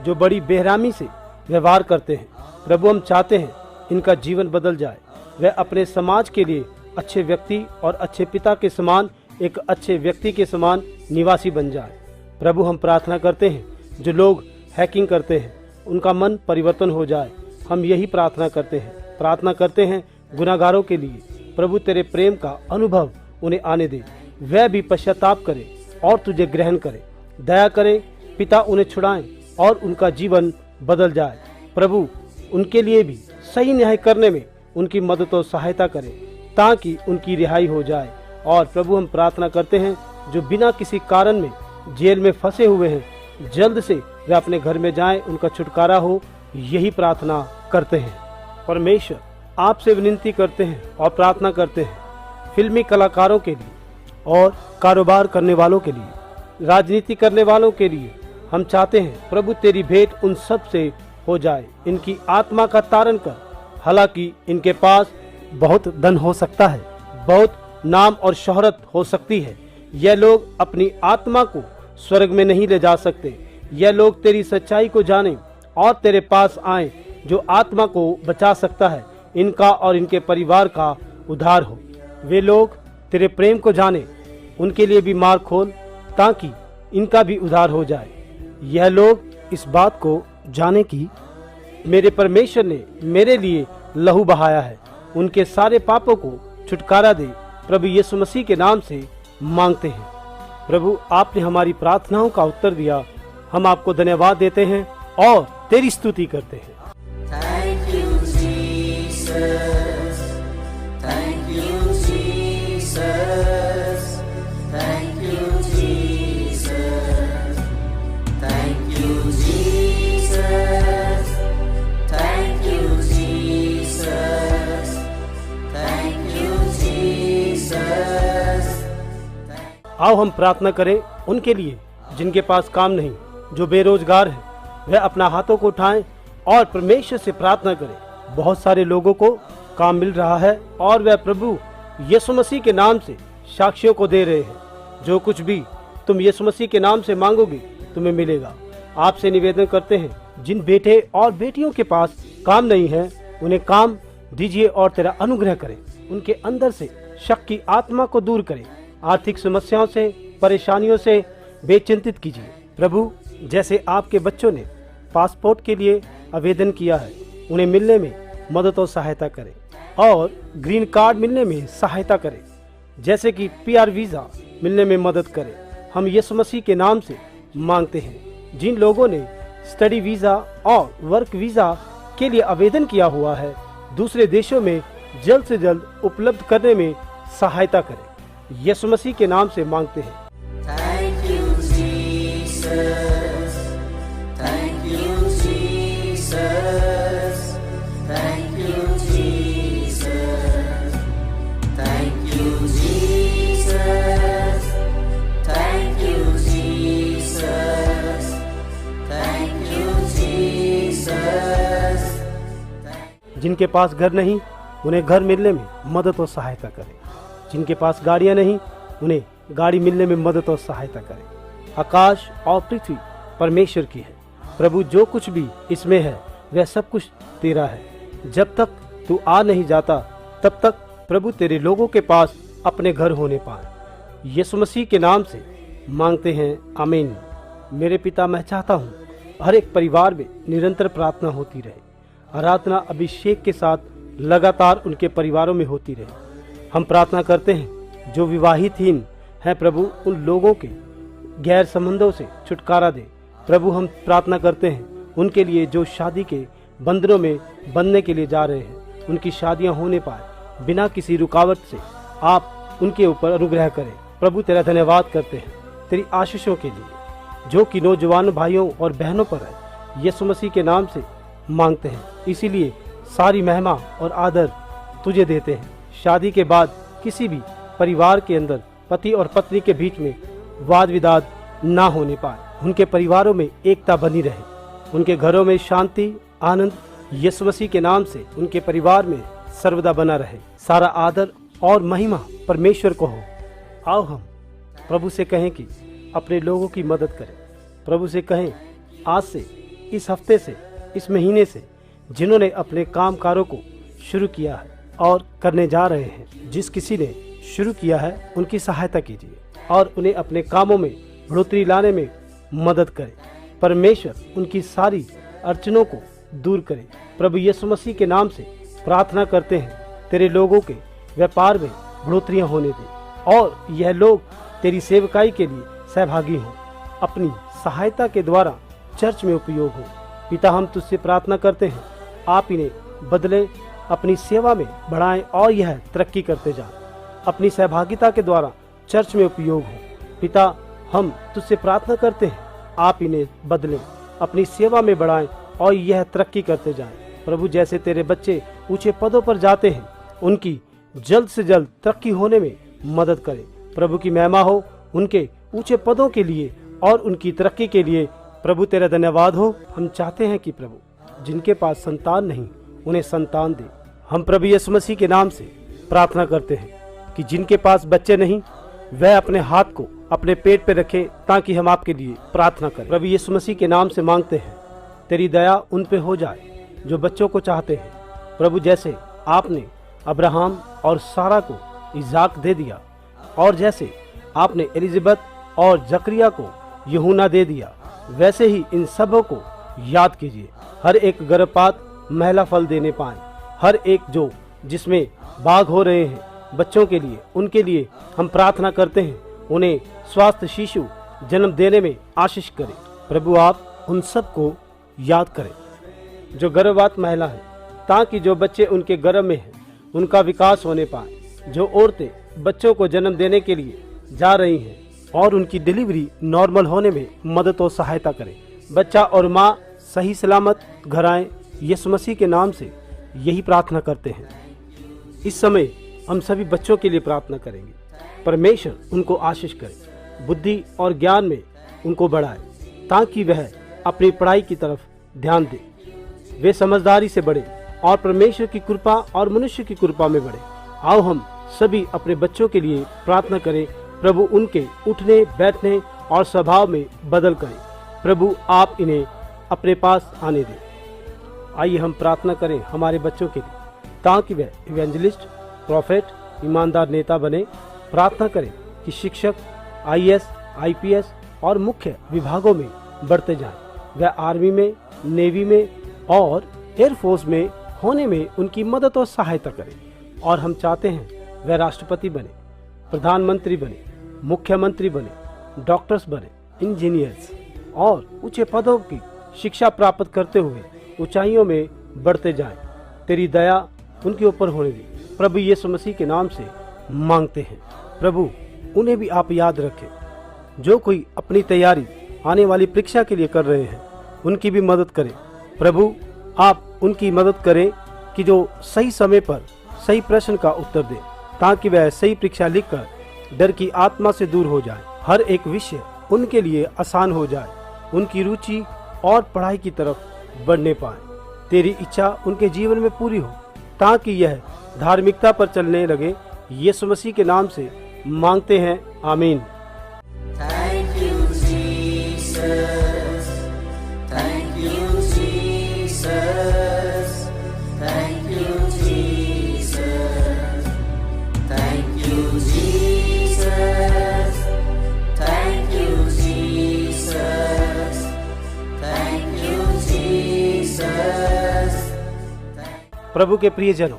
जो बड़ी बेरहमी से व्यवहार करते हैं। प्रभु, हम चाहते हैं इनका जीवन बदल जाए, वे अपने समाज के लिए अच्छे व्यक्ति और अच्छे पिता के समान, एक अच्छे व्यक्ति के समान निवासी बन जाए। प्रभु, हम प्रार्थना करते हैं जो लोग हैकिंग करते हैं, उनका मन परिवर्तन हो जाए। हम यही प्रार्थना करते हैं गुनाहगारों के लिए। प्रभु, तेरे प्रेम का अनुभव उन्हें आने दे, वह भी पश्चाताप करें और तुझे ग्रहण करें। दया करें पिता, उन्हें छुड़ाएं और उनका जीवन बदल जाए। प्रभु, उनके लिए भी सही न्याय करने में उनकी मदद और सहायता करें, ताकि उनकी रिहाई हो जाए। और प्रभु, हम प्रार्थना करते हैं जो बिना किसी कारण में जेल में फंसे हुए हैं, जल्द से वे अपने घर में जाएं, उनका छुटकारा हो, यही प्रार्थना करते हैं। परमेश्वर, आपसे विनती करते हैं और प्रार्थना करते हैं फिल्मी कलाकारों के लिए और कारोबार करने वालों के लिए, राजनीति करने वालों के लिए। हम चाहते हैं प्रभु तेरी भेंट उन सब से हो जाए, इनकी आत्मा का तारण कर। हालांकि इनके पास बहुत धन हो सकता है, बहुत नाम और शोहरत हो सकती है, यह लोग अपनी आत्मा को स्वर्ग में नहीं ले जा सकते। यह लोग तेरी सच्चाई को जाने और तेरे पास आए जो आत्मा को बचा सकता है। इनका और इनके परिवार का उद्धार हो। वे लोग तेरे प्रेम को जाने, उनके लिए भी मार्ग खोल ताकि इनका भी उद्धार हो जाए। यह लोग इस बात को जाने कि मेरे परमेश्वर ने मेरे लिए लहू बहाया है। उनके सारे पापों को छुटकारा दे। प्रभु यीशु मसीह के नाम से मांगते हैं। प्रभु, आपने हमारी प्रार्थनाओं का उत्तर दिया। हम आपको धन्यवाद देते हैं और तेरी स्तुति करते हैं। Thank you, Jesus. Thank you, Jesus. Thank you, Jesus. Thank you, Jesus. Thank you, Jesus. Thank you, Jesus. आओ हम प्रार्थना करें उनके लिए जिनके पास काम नहीं, जो बेरोजगार हैं। वह अपना हाथों को उठाएं और परमेश्वर से प्रार्थना करें। बहुत सारे लोगों को काम मिल रहा है और वह प्रभु यीशु मसीह के नाम से साक्षियों को दे रहे हैं। जो कुछ भी तुम यीशु मसीह के नाम से मांगोगे तुम्हें मिलेगा। आपसे निवेदन करते हैं, जिन बेटे और बेटियों के पास काम नहीं है उन्हें काम दीजिए और तेरा अनुग्रह करें। उनके अंदर से शक की आत्मा को दूर करें। आर्थिक समस्याओं से, परेशानियों से बेचिंतित कीजिए। प्रभु, जैसे आपके बच्चों ने पासपोर्ट के लिए आवेदन किया है, उन्हें मिलने में मदद और सहायता करें और ग्रीन कार्ड मिलने में सहायता करें, जैसे कि PR वीज़ा मिलने में मदद करें। हम यीशु मसीह के नाम से मांगते हैं। जिन लोगों ने स्टडी वीज़ा और वर्क वीज़ा के लिए आवेदन किया हुआ है, दूसरे देशों में जल्द से जल्द उपलब्ध करने में सहायता करें। यीशु मसीह के नाम से मांगते हैं। Thank you, Jesus. Thank you, Jesus. Thank you, Jesus. Thank you, Jesus. Thank you, Jesus. Thank you, Jesus. जिनके पास घर नहीं, उन्हें घर मिलने में मदद और सहायता करें। जिनके पास गाड़ियां नहीं, उन्हें गाड़ी मिलने में मदद और सहायता करें। आकाश और पृथ्वी परमेश्वर की है। प्रभु, जो कुछ भी इसमें है वह सब कुछ तेरा है। जब तक तू आ नहीं जाता तब तक प्रभु तेरे लोगों के पास अपने घर होने पाए। यीशु मसीह के नाम से मांगते हैं, आमीन। मेरे पिता, मैं चाहता हूँ हर एक परिवार में निरंतर प्रार्थना होती रहे। आराधना अभिषेक के साथ लगातार उनके परिवारों में होती रहे। हम प्रार्थना करते हैं जो विवाहितहीन हैं, प्रभु उन लोगों के गैर संबंधों से छुटकारा दे। प्रभु, हम प्रार्थना करते हैं उनके लिए जो शादी के बंधनों में बंधने के लिए जा रहे हैं, उनकी शादियां होने पाए बिना किसी रुकावट से। आप उनके ऊपर अनुग्रह करें। प्रभु, तेरा धन्यवाद करते हैं तेरी आशीषों के लिए जो कि नौजवान भाइयों और बहनों पर है। यीशु मसीह के नाम से मांगते हैं। इसीलिए सारी महिमा और आदर तुझे देते हैं। शादी के बाद किसी भी परिवार के अंदर पति और पत्नी के बीच में वाद विवाद ना होने पाए। उनके परिवारों में एकता बनी रहे। उनके घरों में शांति, आनंद यीशु मसीह के नाम से उनके परिवार में सर्वदा बना रहे। सारा आदर और महिमा परमेश्वर को हो। आओ हम प्रभु से कहें कि अपने लोगों की मदद करें। प्रभु से कहें, आज से, इस हफ्ते से, इस महीने से जिन्होंने अपने काम कारों को शुरू किया है और करने जा रहे हैं, जिस किसी ने शुरू किया है उनकी सहायता कीजिए और उन्हें अपने कामों में बढ़ोतरी लाने में मदद करें। परमेश्वर उनकी सारी अड़चनों को दूर करे। प्रभु यीशु मसीह के नाम से प्रार्थना करते हैं, तेरे लोगों के व्यापार में बढ़ोतरियां होने दे और यह लोग तेरी सेवकाई के लिए सहभागी हों, अपनी सहायता के द्वारा चर्च में उपयोग हो। पिता, हम तुझसे प्रार्थना करते हैं, आप इन्हें बदले, अपनी सेवा में बढ़ाएं और यह तरक्की करते जाएं। अपनी सहभागिता के द्वारा चर्च में उपयोग हो। पिता, हम तुझसे प्रार्थना करते हैं, आप इन्हें बदलें, अपनी सेवा में बढ़ाएं और यह तरक्की करते जाएं। प्रभु, जैसे तेरे बच्चे ऊंचे पदों पर जाते हैं, उनकी जल्द से जल्द तरक्की होने में मदद करें। प्रभु की महिमा हो उनके ऊंचे पदों के लिए और उनकी तरक्की के लिए। प्रभु, तेरा धन्यवाद हो। हम चाहते हैं कि प्रभु जिनके पास संतान नहीं, उन्हें संतान दे। हम प्रभु यीशु मसीह के नाम से प्रार्थना करते हैं कि जिनके पास बच्चे नहीं, वह अपने हाथ को अपने पेट पे रखें ताकि हम आपके लिए प्रार्थना करें। प्रभु यीशु मसीह के नाम से मांगते हैं, तेरी दया उन पे हो जाए जो बच्चों को चाहते हैं। प्रभु जैसे आपने अब्राहम और सारा को इज़ाक दे दिया और जैसे आपने एलिजबेथ और जकरिया को यूहन्ना दे दिया, वैसे ही इन सबों को याद कीजिए। हर एक गर्भपात महिला फल देने पाए, हर एक जो जिसमें बाघ हो रहे हैं बच्चों के लिए, उनके लिए हम प्रार्थना करते हैं, उन्हें स्वास्थ्य शिशु जन्म देने में आशीष करें। प्रभु आप उन सब को याद करें जो गर्भवत महिला है, ताकि जो बच्चे उनके गर्भ में हैं उनका विकास होने पाए। जो औरतें बच्चों को जन्म देने के लिए जा रही हैं और उनकी डिलीवरी नॉर्मल होने में मदद और सहायता करें। बच्चा और माँ सही सलामत घर आए, यीशु मसीह के नाम से यही प्रार्थना करते हैं। इस समय हम सभी बच्चों के लिए प्रार्थना करेंगे। परमेश्वर उनको आशीष करे, बुद्धि और ज्ञान में उनको बढ़ाए, ताकि वह अपनी पढ़ाई की तरफ ध्यान दे, वे समझदारी से बढ़े और परमेश्वर की कृपा और मनुष्य की कृपा में बढ़े। आओ हम सभी अपने बच्चों के लिए प्रार्थना करें। प्रभु उनके उठने बैठने और स्वभाव में बदल करें। प्रभु आप इन्हें अपने पास आने दें। आइए हम प्रार्थना करें हमारे बच्चों के लिए, ताकि वे इवेंजलिस्ट, प्रॉफेट, ईमानदार नेता बने। प्रार्थना करें कि शिक्षक IAS, IPS और मुख्य विभागों में बढ़ते जाएं। वह आर्मी में, नेवी में और एयरफोर्स में होने में उनकी मदद और सहायता करें। और हम चाहते हैं वह राष्ट्रपति बने, प्रधानमंत्री बने, मुख्यमंत्री बने, डॉक्टर्स बने, इंजीनियर्स और ऊंचे पदों की शिक्षा प्राप्त करते हुए ऊंचाइयों में बढ़ते जाएं। तेरी दया उनके ऊपर होने दी। प्रभु यीशु मसीह के नाम से मांगते हैं। प्रभु उन्हें भी आप याद रखें। जो कोई अपनी तैयारी आने वाली परीक्षा के लिए कर रहे हैं, उनकी भी मदद करें। प्रभु आप उनकी मदद करें कि जो सही समय पर सही प्रश्न का उत्तर दें, ताकि वह सही परीक्षा लिखकर डर की आत्मा से दूर हो जाए। हर एक विषय उनके लिए आसान हो जाए, उनकी रुचि और पढ़ाई की तरफ बढ़ने पाए। तेरी इच्छा उनके जीवन में पूरी हो, ताकि यह धार्मिकता पर चलने लगे। यीशु मसीह के नाम से मांगते हैं, आमीन। Thank you, Jesus. Thank you, Jesus. Thank you, Jesus. Thank you, Jesus. Thank you, Jesus. Thank you, Jesus. प्रभु के प्रियजनों,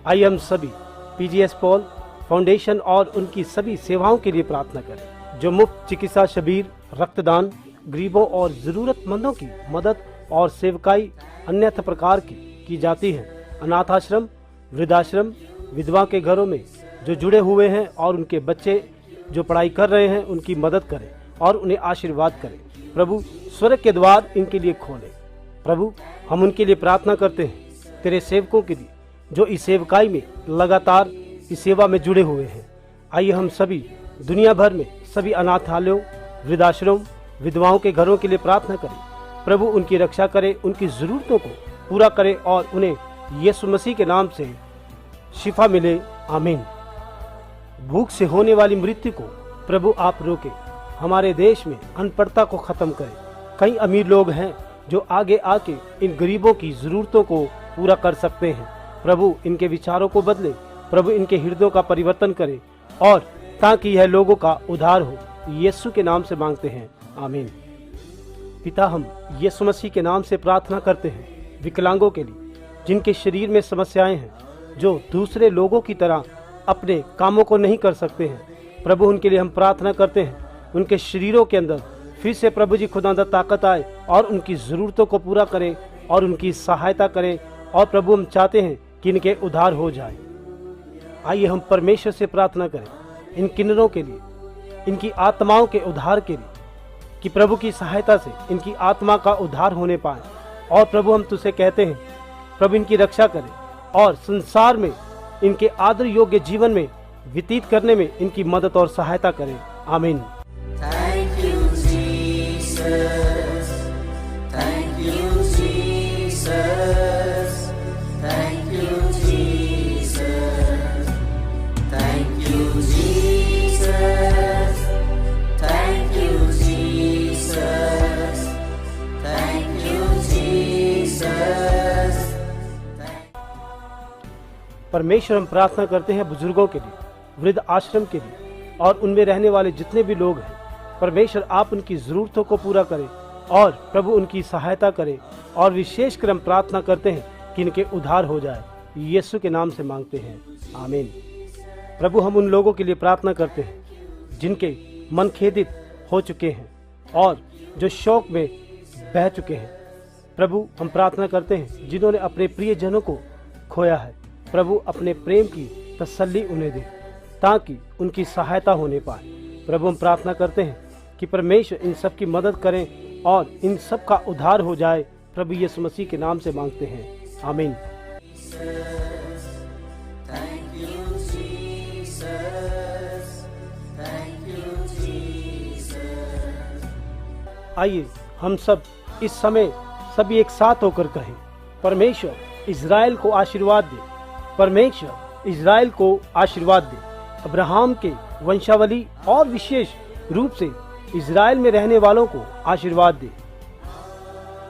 आइए हम सभी PGS पॉल फाउंडेशन और उनकी सभी सेवाओं के लिए प्रार्थना करें, जो मुफ्त चिकित्सा शिविर, रक्तदान, गरीबों और जरूरतमंदों की मदद और सेवकाई अन्यथा प्रकार की जाती है। अनाथ आश्रम, वृद्धाश्रम, विधवा के घरों में जो जुड़े हुए हैं और उनके बच्चे जो पढ़ाई कर रहे हैं, उनकी मदद करें और उन्हें आशीर्वाद करें। प्रभु स्वर्ग के द्वार इनके लिए खोलें। प्रभु हम उनके लिए प्रार्थना करते हैं, तेरे सेवकों के लिए जो इस सेवकाई में लगातार इस सेवा में जुड़े हुए हैं। आइए हम सभी दुनिया भर में सभी अनाथालयों, वृद्धाश्रम, विधवाओं के घरों के लिए प्रार्थना करें। प्रभु उनकी रक्षा करें, उनकी ज़रूरतों को पूरा करें और उन्हें यीशु मसीह के नाम से शिफा मिले, आमीन। भूख से होने वाली मृत्यु को प्रभु आप रोके। हमारे देश में अनपढ़ता को ख़त्म करें। कई अमीर लोग हैं जो आगे आके इन गरीबों की ज़रूरतों को पूरा कर सकते हैं। प्रभु इनके विचारों को बदले, प्रभु इनके हृदयों का परिवर्तन करे और ताकि यह लोगों का उद्धार हो। यीशु के नाम से मांगते हैं, आमीन। पिता, हम यीशु मसीह के नाम से प्रार्थना करते हैं विकलांगों के लिए, जिनके शरीर में समस्याएं हैं, जो दूसरे लोगों की तरह अपने कामों को नहीं कर सकते हैं। प्रभु उनके लिए हम प्रार्थना करते हैं, उनके शरीरों के अंदर फिर से प्रभु जी खुदावंद ताकत आए और उनकी ज़रूरतों को पूरा करें और उनकी सहायता करें। और प्रभु हम चाहते हैं कि इनके उद्धार हो जाए। आइए हम परमेश्वर से प्रार्थना करें इन किन्नरों के लिए, इनकी आत्माओं के उद्धार के लिए, कि प्रभु की सहायता से इनकी आत्मा का उद्धार होने पाए। और प्रभु हम तुझसे कहते हैं, प्रभु इनकी रक्षा करें और संसार में इनके आदर योग्य जीवन में व्यतीत करने में इनकी मदद और सहायता करें, आमीन। Thank you, Jesus. Thank you, Jesus. Thank you, Jesus. Thank you, Jesus. परमेश्वर हम प्रार्थना करते हैं बुजुर्गों के लिए, वृद्ध आश्रम के लिए और उनमें रहने वाले जितने भी लोग हैं। परमेश्वर आप उनकी ज़रूरतों को पूरा करें और प्रभु उनकी सहायता करें। और विशेषकर हम प्रार्थना करते हैं कि इनके उद्धार हो जाए। यीशु के नाम से मांगते हैं, आमीन। प्रभु हम उन लोगों के लिए प्रार्थना करते हैं जिनके मन खेदित हो चुके हैं और जो शोक में बह चुके हैं। प्रभु हम प्रार्थना करते हैं जिन्होंने अपने प्रियजनों को खोया है। प्रभु अपने प्रेम की तसल्ली उन्हें दे ताकि उनकी सहायता होने पाए। प्रभु हम प्रार्थना करते हैं कि परमेश्वर इन सब की मदद करें और इन सब का उद्धार हो जाए। प्रभु यीशु मसीह के नाम से मांगते हैं, आमीन। Thank you, Jesus. Thank you, Jesus. आइए हम सब इस समय सभी एक साथ होकर कहें, परमेश्वर इज़राइल को आशीर्वाद दे, परमेश्वर इज़राइल को आशीर्वाद दे। अब्राहम के वंशावली और विशेष रूप से इज़राइल में रहने वालों को आशीर्वाद दे।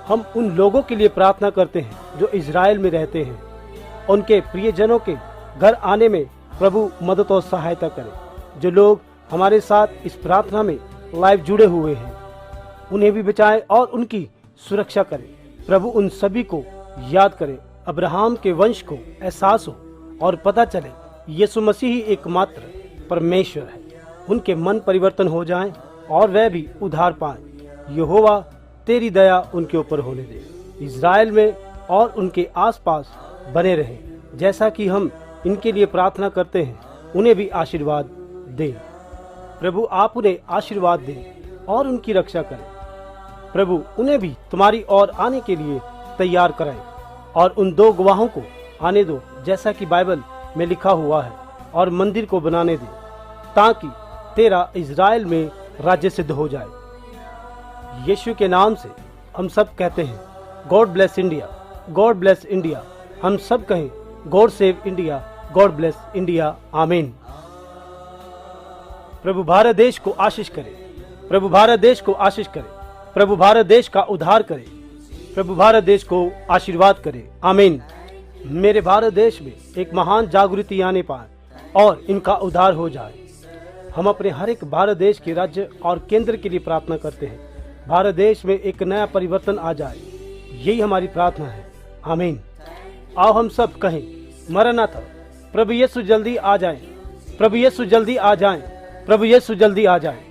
हम उन लोगों के लिए प्रार्थना करते हैं जो इज़राइल में रहते हैं। उनके प्रियजनों के घर आने में प्रभु मदद और सहायता करें। जो लोग हमारे साथ इस प्रार्थना में लाइव जुड़े हुए हैं उन्हें भी बचाएं और उनकी सुरक्षा करें। प्रभु उन सभी को याद करें। अब्राहम के वंश को एहसास हो और पता चले यीशु मसीह ही एकमात्र परमेश्वर है। उनके मन परिवर्तन हो जाएं और वह भी उद्धार पाएं। यहोवा तेरी दया उनके ऊपर होने दे। इज़राइल में और उनके आसपास बने रहें। जैसा कि हम इनके लिए प्रार्थना करते हैं उन्हें भी आशीर्वाद दें। प्रभु आप उन्हें आशीर्वाद दें और उनकी रक्षा करें। प्रभु उन्हें भी तुम्हारी ओर आने के लिए तैयार कराएं और उन दो गवाहों को आने दो जैसा कि बाइबल में लिखा हुआ है और मंदिर को बनाने दे ताकि तेरा इज़राइल में राज्य सिद्ध हो जाए। यीशु के नाम से हम सब कहते हैं, God bless India, God bless India. हम सब कहें, God save India, God bless India, आमीन। प्रभु भारत देश को आशीष करे, प्रभु भारत देश को आशीष करे, प्रभु भारत देश का उद्धार करे, प्रभु भारत देश को आशीर्वाद करे, आमीन। मेरे भारत देश में एक महान जागृति आने पाए और इनका उद्धार हो जाए। हम अपने हर एक भारत देश के राज्य और केंद्र के लिए प्रार्थना करते हैं। भारत देश में एक नया परिवर्तन आ जाए, यही हमारी प्रार्थना है, आमीन। आओ हम सब कहें, मरनाथा, प्रभु यीशु जल्दी आ जाएं, प्रभु यीशु जल्दी आ जाएं, प्रभु यीशु जल्दी आ जाएं।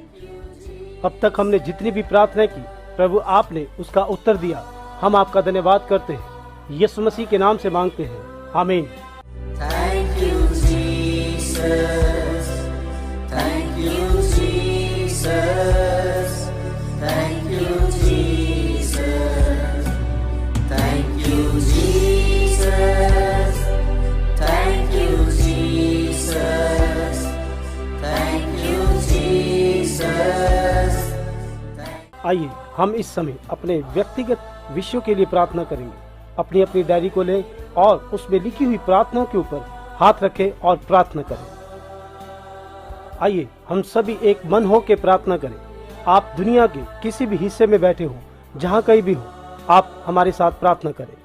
अब तक हमने जितनी भी प्रार्थना की प्रभु आपने उसका उत्तर दिया। हम आपका धन्यवाद करते हैं। यीशु मसीह के नाम से मांगते हैं, आमीन। Thank you, Jesus. Thank you, Jesus. Thank you, Jesus. Thank you, Jesus. Thank you, Jesus. Thank you, Jesus. आइए हम इस समय अपने व्यक्तिगत विषयों के लिए प्रार्थना करेंगे। अपनी अपनी डायरी को लें और उसमें लिखी हुई प्रार्थनाओं के ऊपर हाथ रखें और प्रार्थना करें। आइए हम सभी एक मन हो के प्रार्थना करें। आप दुनिया के किसी भी हिस्से में बैठे हो, जहाँ कहीं भी हो, आप हमारे साथ प्रार्थना करें।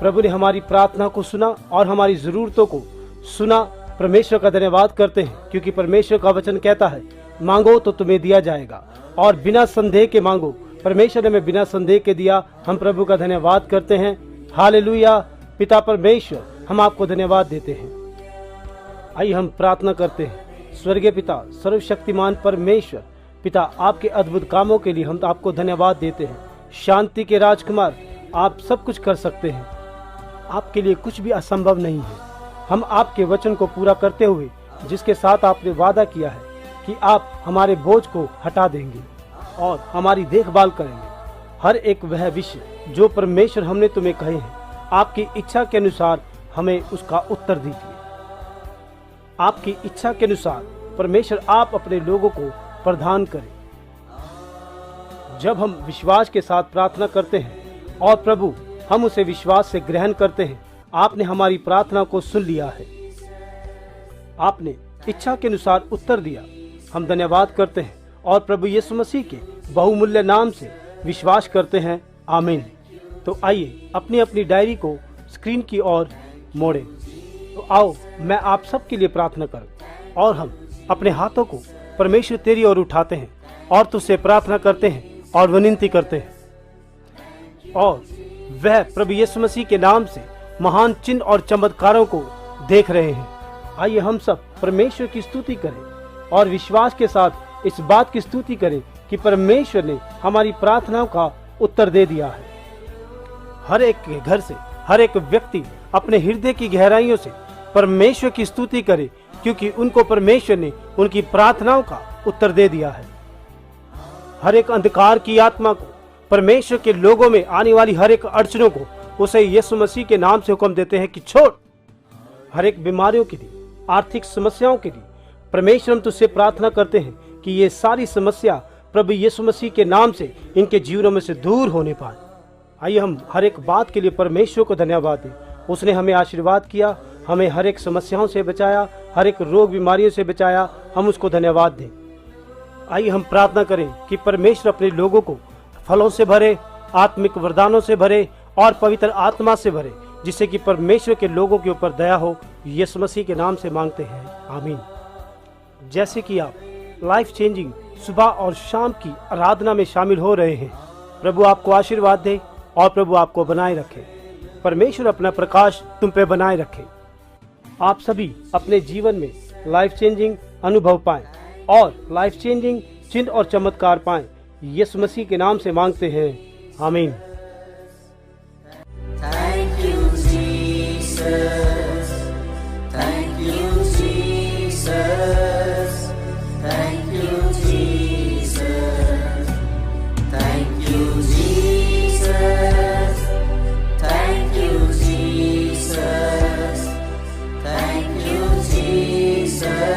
प्रभु ने हमारी प्रार्थना को सुना और हमारी जरूरतों को सुना। परमेश्वर का धन्यवाद करते हैं, क्योंकि परमेश्वर का वचन कहता है, मांगो तो तुम्हें दिया जाएगा, और बिना संदेह के मांगो। परमेश्वर ने हमें बिना संदेह के दिया। हम प्रभु का धन्यवाद करते हैं। हालेलुया। पिता परमेश्वर, हम आपको धन्यवाद देते हैं। आइए हम प्रार्थना करते हैं। स्वर्गीय पिता, सर्वशक्तिमान परमेश्वर पिता, आपके अद्भुत कामों के लिए हम आपको धन्यवाद देते हैं। शांति के राजकुमार, आप सब कुछ कर सकते हैं, आपके लिए कुछ भी असंभव नहीं है। हम आपके वचन को पूरा करते हुए, जिसके साथ आपने वादा किया है कि आप हमारे बोझ को हटा देंगे और हमारी देखभाल करेंगे, हर एक वह विषय जो परमेश्वर हमने तुम्हें कहे हैं, आपकी इच्छा के अनुसार हमें उसका उत्तर दीजिए। आपकी इच्छा के अनुसार परमेश्वर आप अपने लोगों को प्रदान करें। जब हम विश्वास के साथ प्रार्थना करते हैं और प्रभु हम उसे विश्वास से ग्रहण करते हैं, आपने हमारी प्रार्थना को सुन लिया है, आपने इच्छा के अनुसार उत्तर दिया। हम धन्यवाद करते हैं और प्रभु यीशु मसीह के बहुमूल्य नाम से विश्वास करते हैं। आमीन। तो आइए अपनी अपनी डायरी को स्क्रीन की ओर मोड़ें। तो आओ मैं आप सबके लिए प्रार्थना करूं और हम अपने हाथों को परमेश्वर तेरी ओर उठाते हैं और तुझसे प्रार्थना करते हैं और विनती करते हैं, और वह प्रभु यीशु मसीह के नाम से महान चिन्ह और चमत्कारों को देख रहे हैं। आइए हम सब परमेश्वर की स्तुति करें और विश्वास के साथ इस बात की स्तुति करें कि परमेश्वर ने हमारी प्रार्थनाओं का उत्तर दे दिया है। हर एक के घर से हर एक व्यक्ति अपने हृदय की गहराइयों से परमेश्वर की स्तुति करे, क्योंकि उनको परमेश्वर ने उनकी प्रार्थनाओं का उत्तर दे दिया है। हर एक अंधकार की आत्मा को, परमेश्वर के लोगों में आने वाली हर एक अड़चनों को, उसे यीशु मसीह के नाम से हुक्म देते हैं कि छोड़। हर एक बीमारियों के लिए, आर्थिक समस्याओं के लिए परमेश्वर हम तुझसे प्रार्थना करते हैं कि ये सारी समस्या प्रभु यीशु मसीह के नाम से इनके जीवनों में से दूर होने पाए। आइए हम हर एक बात के लिए परमेश्वर को धन्यवाद दें। उसने हमें आशीर्वाद किया, हमें हर एक समस्याओं से बचाया, हर एक रोग बीमारियों से बचाया। हम उसको धन्यवाद दें। आइए हम प्रार्थना करें कि परमेश्वर अपने लोगों को फलों से भरे, आत्मिक वरदानों से भरे और पवित्र आत्मा से भरे, जिससे कि परमेश्वर के लोगों के ऊपर दया हो। यीशु मसीह के नाम से मांगते हैं, आमीन। जैसे कि आप लाइफ चेंजिंग सुबह और शाम की आराधना में शामिल हो रहे हैं, प्रभु आपको आशीर्वाद दे और प्रभु आपको बनाए रखे। परमेश्वर अपना प्रकाश तुम पे बनाए रखे। आप सभी अपने जीवन में लाइफ चेंजिंग अनुभव पाएं और लाइफ चेंजिंग चिन्ह और चमत्कार पाएं। यीशु मसीह के नाम से मांगते हैं, आमीन। Thank you, Jesus. Thank you, Jesus. Thank you, Jesus. Thank you, Jesus. Thank you, Jesus. Thank you, Jesus.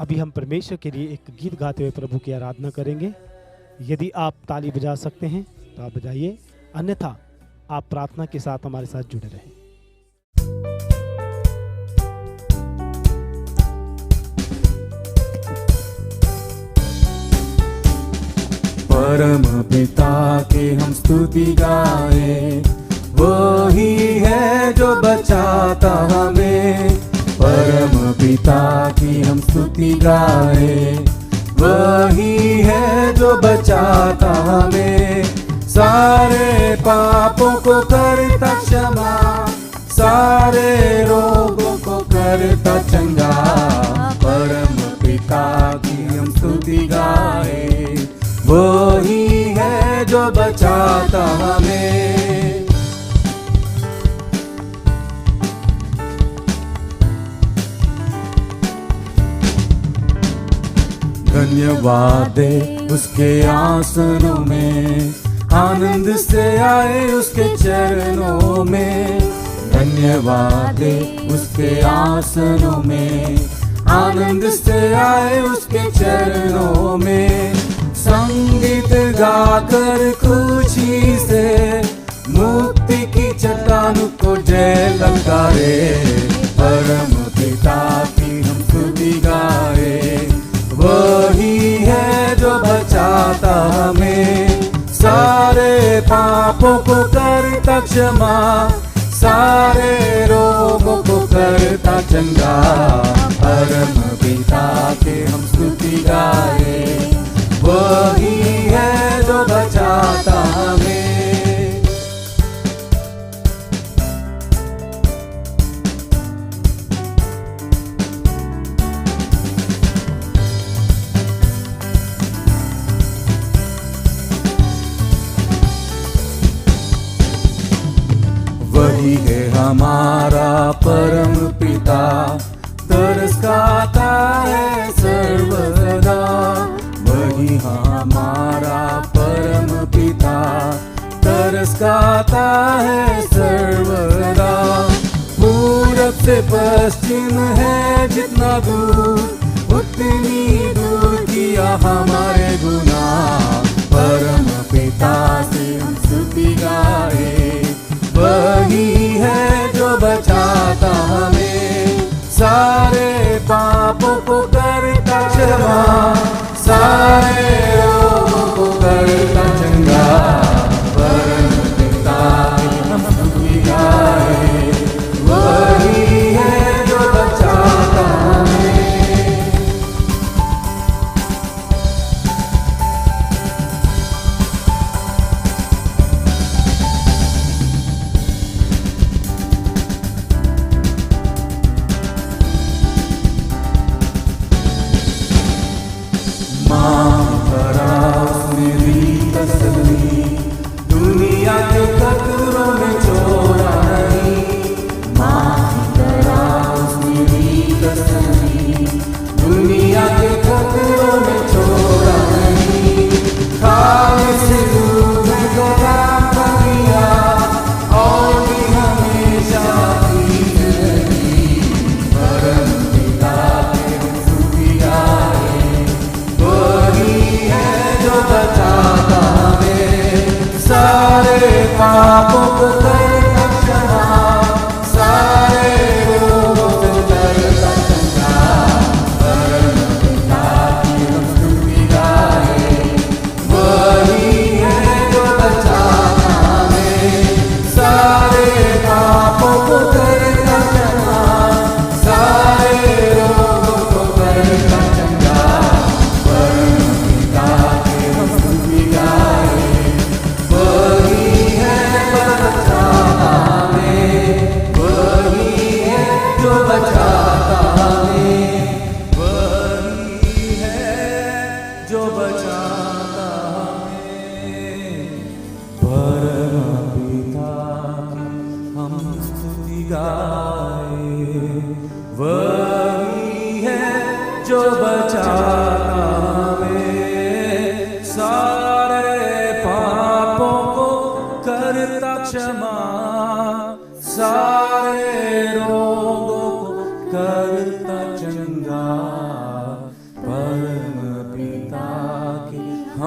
अभी हम परमेश्वर के लिए एक गीत गाते हुए प्रभु की आराधना करेंगे। यदि आप ताली बजा सकते हैं तो आप बजाइए, अन्यथा आप प्रार्थना के साथ हमारे साथ जुड़े रहें। परम पिता की हम स्तुति गाए, वही है जो बचाता हमें। परम पिता की हम स्तुति गाए, वही है जो बचाता हमें। सारे पापों को करता क्षमा, सारे रोगों को करता चंगा। परम पिता की हम स्तुति गाए, वही है जो बचाता हमें। धन्यवाद दे उसके आसनों में, आनंद से आए उसके चरणों में। धन्यवाद दे उसके आसनों में, आनंद से आए उसके चरणों में। संगीत गाकर खुशी से मुक्ति की चट्टान को जय ललकारे। परम पिता की हम स्तुति गाए, वही है जो बचाता हमें। सारे पापों को करता क्षमा, सारे रोगों को करता चंगा। परम पिता के हम स्तुति गाए, वही है जो बचाता हमें। वही है हमारा परम पिता, तरस खाता है सर्वदा। वही हमारा परम पिता, तरस खाता है सर्वदा। पूरब से पश्चिम है जितना दूर, उतनी दूर किया हमारे गुनाह। परम पिता से हम स्तुति गाए, वही है जो बचाता हमें। सारे पापों को करता क्षमा, सारे रोगों को करता चंगा। परम पिता की हम स्तुति गाए, वही है जो बचाता हमें। दुनिया के खतरों में छोड़ा नहीं, माफ करा उसने भी कसमी। दुनिया के खतरों में छोड़ा नहीं, खाने से दूर गया करिया, और भी हमेशा जिंदगी। परम पिता के हम स्तुति गाए, वही है जो बचाता हमें। सारे पापों को करता क्षमा, सारे रोगों से करता चंगा। परम पिता की हम स्तुति गाए, वही है जो बचाता हमें। सारे पापों को करता क्षमा, सारे रोगों को करता चंगा। परम पिता की हम स्तुति गाए, वही है जो बचाता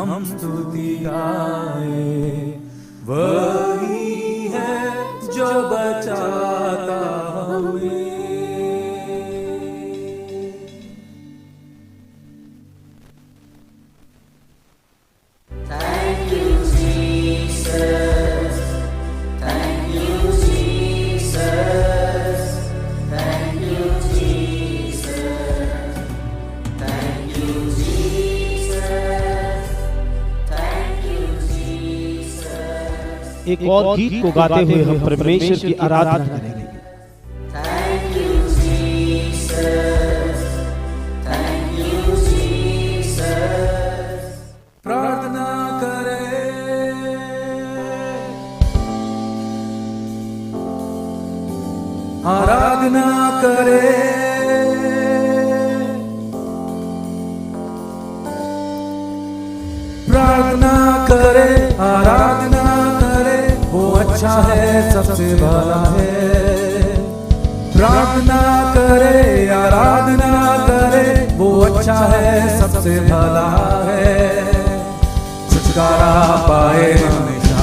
हम स्तुति गाए। वही है जो बचाता हमें। Thank you, Jesus. Thank you, Jesus. Thank you, Jesus. Thank you, Jesus. Thank you, Jesus. एक और गीत को गाते हुए हम परमेश्वर की आराधना करेंगे। Thank you, Jesus. Thank you, Jesus. प्रार्थना करें, आराधना करें, प्रार्थना करें, आराधना करें, वो अच्छा है, सबसे भला है। प्रार्थना करे, आराधना करे, वो अच्छा है, सबसे भला है। छुटकारा पाए हमेशा,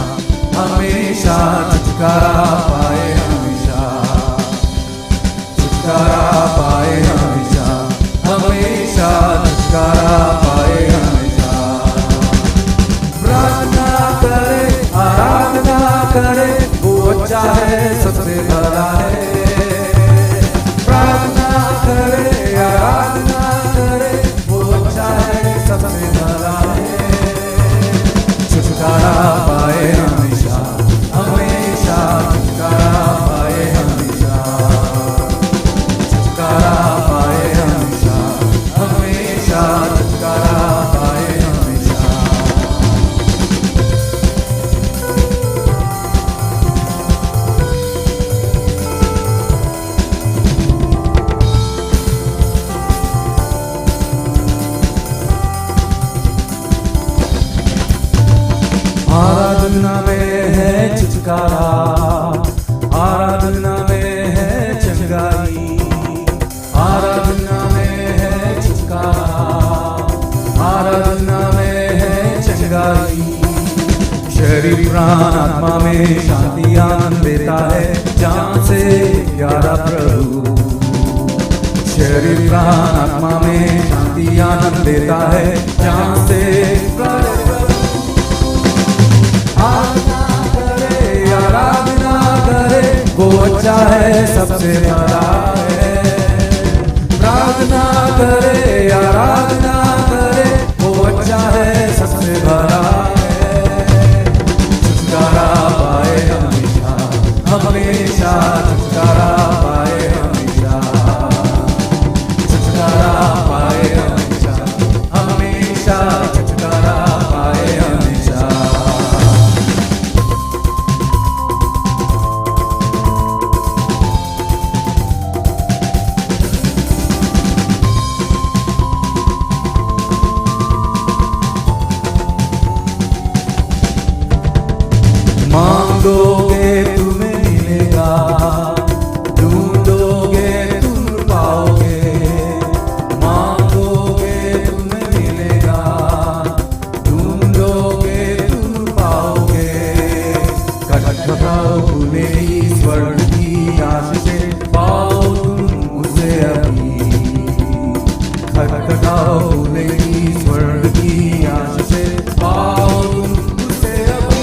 हमेशा छुटकारा पाए हमेशा, छुटकारा पाए हमेशा, हमेशा छुटकारा पाए हमेशा। प्रार्थना करे, आराधना करे, वो अच्छा है, सबसे भला है। प्रार्थना करे, आराधना करे, वो अच्छा है, सबसे भला है। छुटकारा पाए हमेशा, हमेशा छुटकारा पाए हमेशा, छुटकारा पाए हमेशा, हमेशा छुटकारा पाए हमेशा। आराधना में है छुटकारा, आराधना में है चंगाई, आराधना में है छुटकारा, आराधना में है चंगाई। शरीर प्राण आत्मा में शांति आनंद देता है, जान से प्यारा प्रभु। शरीर प्राण आत्मा में शांति आनंद देता है, जान से प्यारा प्रभु। आराधना करे, आराधना करे, वो अच्छा है, सबसे भला है। प्रार्थना करे, आराधना करे, वो अच्छा है, सबसे भला है। छुटकारा पाए हमेशा, हमेशा छुटकारा पाए हमेशा, छुटकारा पाए हमेशा, हमेशा छुटकारा पाए हमेशा। मांगोगे तुम्हें मिलेगा, ढूंढोगे तुम पाओगे। मांगोगे तुम्हें मिलेगा, ढूंढोगे तुम पाओगे। खटखटाओ खुलेगी स्वर्ग की आशीषें, पाओ तुम उसे अभी। खटखटाओ खुलेगी स्वर्ग की आशीषें, पाओ तुम उसे अभी।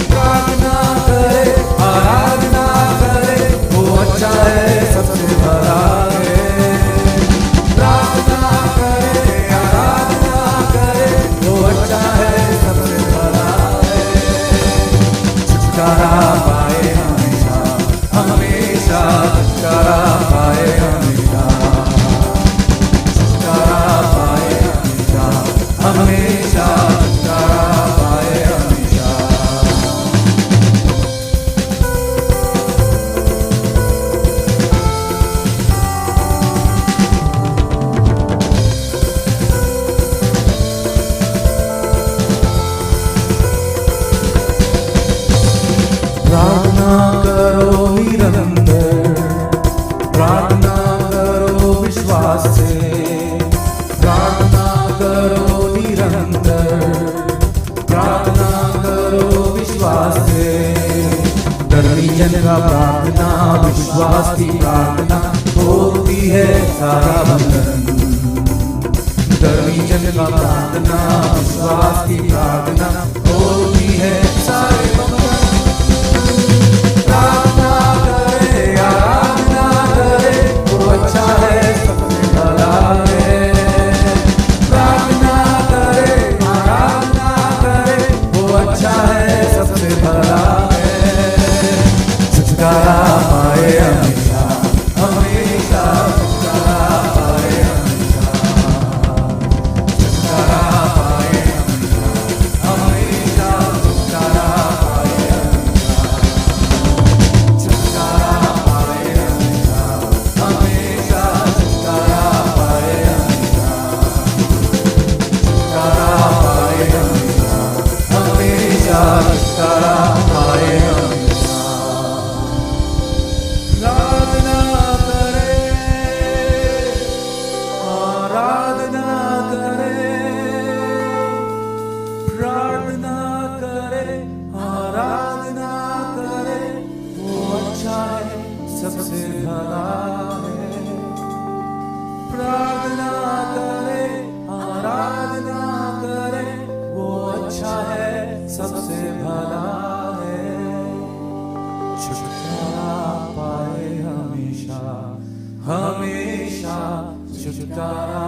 प्रार्थना करे, आराधना करे, वो अच्छा है, सबसे भला है। प्रार्थना करे, आराधना करे, वो अच्छा है, सबसे भला है। छुटकारा पाए हमेशा, हमेशा छुटकारा पाए हमेशा, छुटकारा पाए हमेशा, हमेशा छुटकारा पाए हमेशा। प्रार्थना करो निरंतर, प्रार्थना जन का प्रार्थना विश्वास की प्रार्थना होती है सारा बंधन। धर्मी जन का प्रार्थना विश्वास की प्रार्थना होती है सारे बंधन। प्रार्थना करे आराधना करे वो अच्छा है सबसे भला है। प्रार्थना करे आराधना करे वो अच्छा है सबसे भला है। छुटकारा पाए हमेशा हमेशा छुटकारा पाए हमेशा। छुटकारा पाए हमेशा हमेशा छुटकारा पाए हमेशा। छुटकारा पाए हमेशा हमेशा छुटकारा पाए हमेशा। छुटकारा पाए हमेशा हमेशा छुटकारा पाए हमेशा। आराधना करे प्रार्थना करे आराधना करे वो अच्छा है सबसे भला है। प्रार्थना करे आराधना करे वो अच्छा है सबसे भला है। छुटकारा पाए हमेशा हमेशा छुटकारा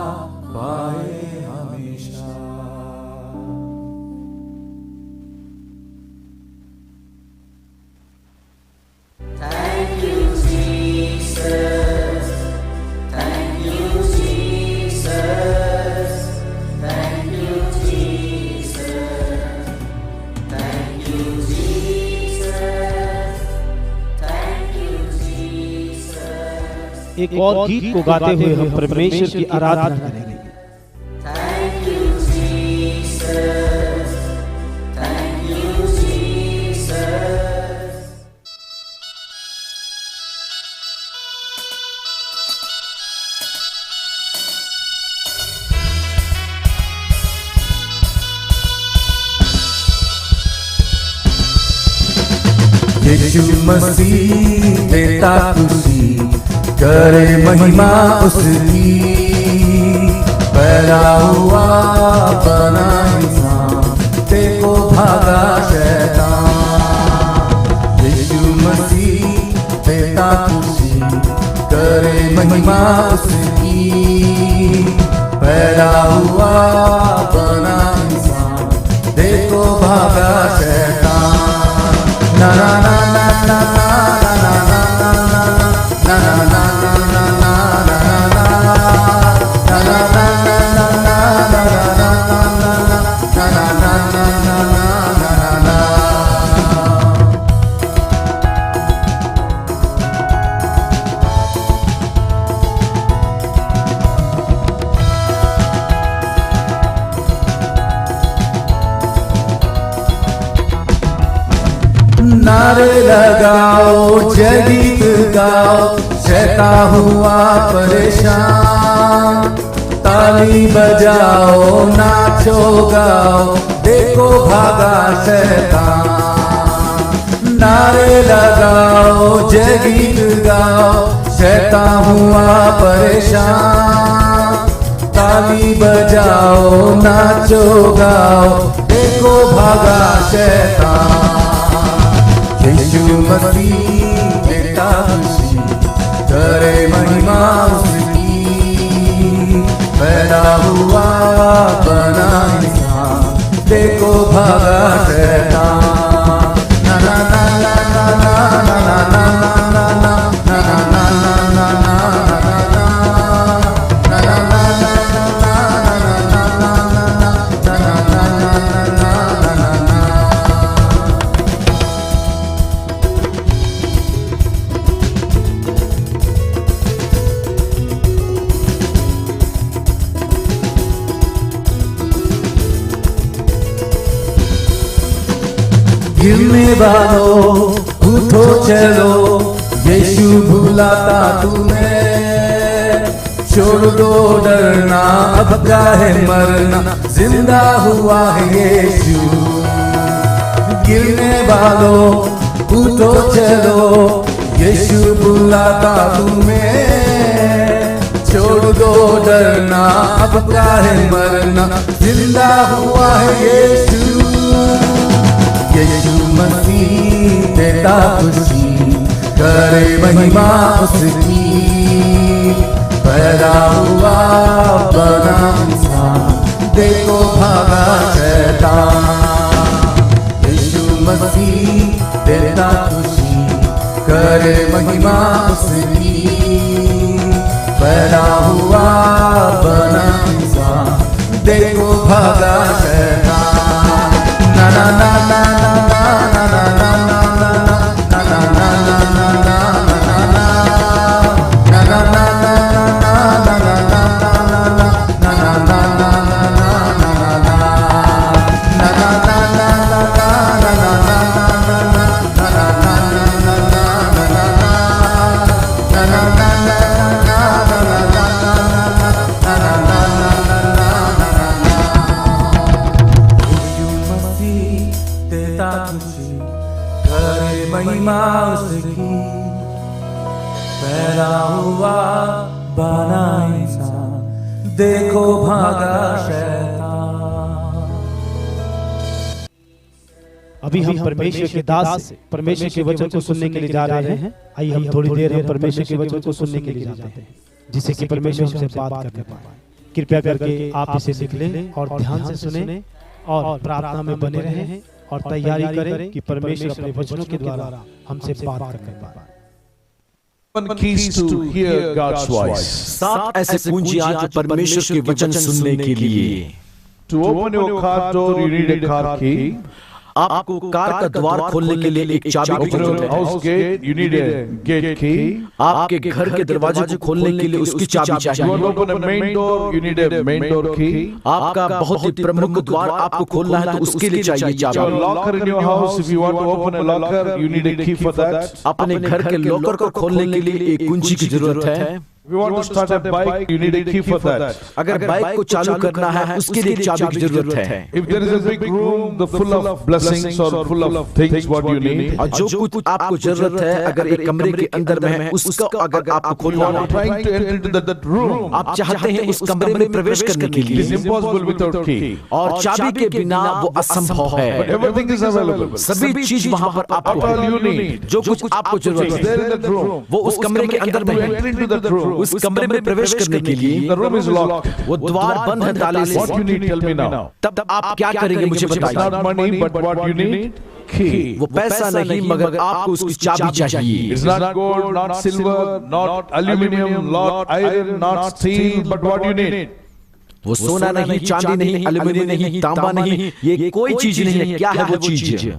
पाए हमेशा। Thank you, Jesus. Thank you, Jesus. Thank you, Jesus. Thank you, Jesus. Thank you, Jesus. एक और गीत को गाते हुए हम परमेश्वर की आराधना करेंगे। Thank you, Jesus. Thank you, Jesus. यीशु मसीह देता खुशी करे महिमा उसकी। पैदा हुआ बना इंसान देखो भागा शैतान। यीशु मसीह देता खुशी करे महिमा उसकी। पैदा हुआ बना इंसान देखो भागा शैतान। ना ना ना ना ना ना ना ना ना नारे लगाओ जय गीत गाओ शैतान हुआ परेशान। ताली बजाओ नाचो गाओ देखो भागा शैतान। नारे लगाओ जय गीत गाओ शैतान हुआ परेशान। ताली बजाओ नाचो गाओ देखो भागा शैतान। यीशु मसीह देता खुशी करे महिमा उसकी। पैदा हुआ बना इंसान देखो भागा शैतान। ना ना ना ना ना ना ना ना ना ना ना ना ना गिरने वालों उठो चलो यीशु भुलाता तुम्हें। छोड़ दो डरना अब क्या है मरना जिंदा हुआ है यीशु। गिरने वालों उठो चलो, यीशु बुलाता तुम्हें। छोड़ दो डरना, अब काहे मरना, जिंदा हुआ है यीशु। यीशु मसीह देता खुशी, करे महिमा उसकी। पैदा हुआ बना इंसान, देखो भागा शैतान। यीशु मसीह देता खुशी, करे महिमा उसकी। पैदा हुआ बना इंसान, देखो भागा शैतान। ना ना ना ना ना ना ना ना ना ना ना ना महिमा उसकी। पैदा हुआ बना इंसान, देखो भागा शैतान। अभी हम परमेश्वर के दास से परमेश्वर के वचन को सुनने के लिए जा रहे हैं। आइए हम थोड़ी देर हम परमेश्वर के वचन को सुनने के लिए जाते हैं, जिससे कि परमेश्वर हमसे बात कर पाए। कृपया करके आप इसे लिख लें और ध्यान से सुने और प्रार्थना में बने रहें और तैयारी करें कि परमेश्वर अपने वचनों के द्वारा हमसे बात कर पाए। Keys to hear God's voice. 7 ऐसे कुंजियां जो परमेश्वर के वचन सुनने के लिए। To open your car door, you need a car key. आपको कार का द्वार खोलने के लिए एक चाबी की जरूरत है। House gate, you need a gate key. आपके घर के दरवाजे को खोलने के लिए उसकी चाबी चाहिए। You want to open a main door, you need a main door key. आपका बहुत ही प्रमुख द्वार आपको खोलना है तो उसके लिए चाहिए Your चाबी। locker in your house, if you want to open a locker, you need a key for that. अपने घर के लॉकर को खोलने के लिए एक कुंजी की जरूरत है। If you want to start a bike, you need a key for that. अगर बाइक को चालू करना है उसके लिए चाबी की जरूरत है। If there is a big room, the full of blessings or full of things, what you need. और जो कुछ आपको जरूरत है अगर एक कमरे के अंदर में है उसको अगर आपको You खोलना are है, trying to enter into that room. आप चाहते हैं उस कमरे में प्रवेश करने के It is लिए impossible without key. और चाबी के बिना वो असंभव है। Everything is available. सभी चीज वहाँ पर आपको What all है। you need. जो कुछ आपको जरूरत It's है there in that room. वो उस कमरे के अंदर में To है। enter into that room. उस कमरे में प्रवेश करने के लिए The room is locked. वो द्वार बंद है ताले से। What you need, tell me now. तब आप क्या करेंगे मुझे It's बताइए। not money, but what you need? Key. वो पैसा नहीं मगर आपको उसकी चाबी चाहिए। It's not gold, not silver, not aluminium, not iron, not steel, but what you need? वो सोना नहीं, चांदी नहीं, एल्यूमीनियम नहीं, तांबा नहीं, ये कोई चीज नहीं है। क्या है वो चीज?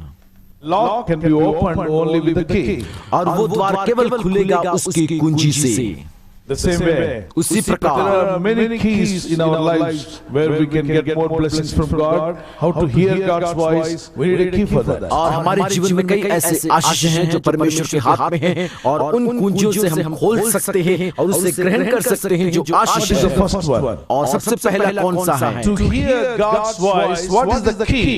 Lock can be opened only with the key. और वो द्वार केवल खुलेगा उसकी कुंजी से। The same way. उसी प्रकार There are many keys in our lives where we can get more blessings from God. How to hear God's voice? We need a key for that. और हमारे जीवन में कई ऐसे आशीष हैं जो परमेश्वर के हाथ में हैं और उन कुंजियों से हम खोल सकते हैं और उससे ग्रहण कर सकते हैं जो आशीष What is the है। first one? और सबसे पहला कौन सा है? To hear God's voice, what is the key?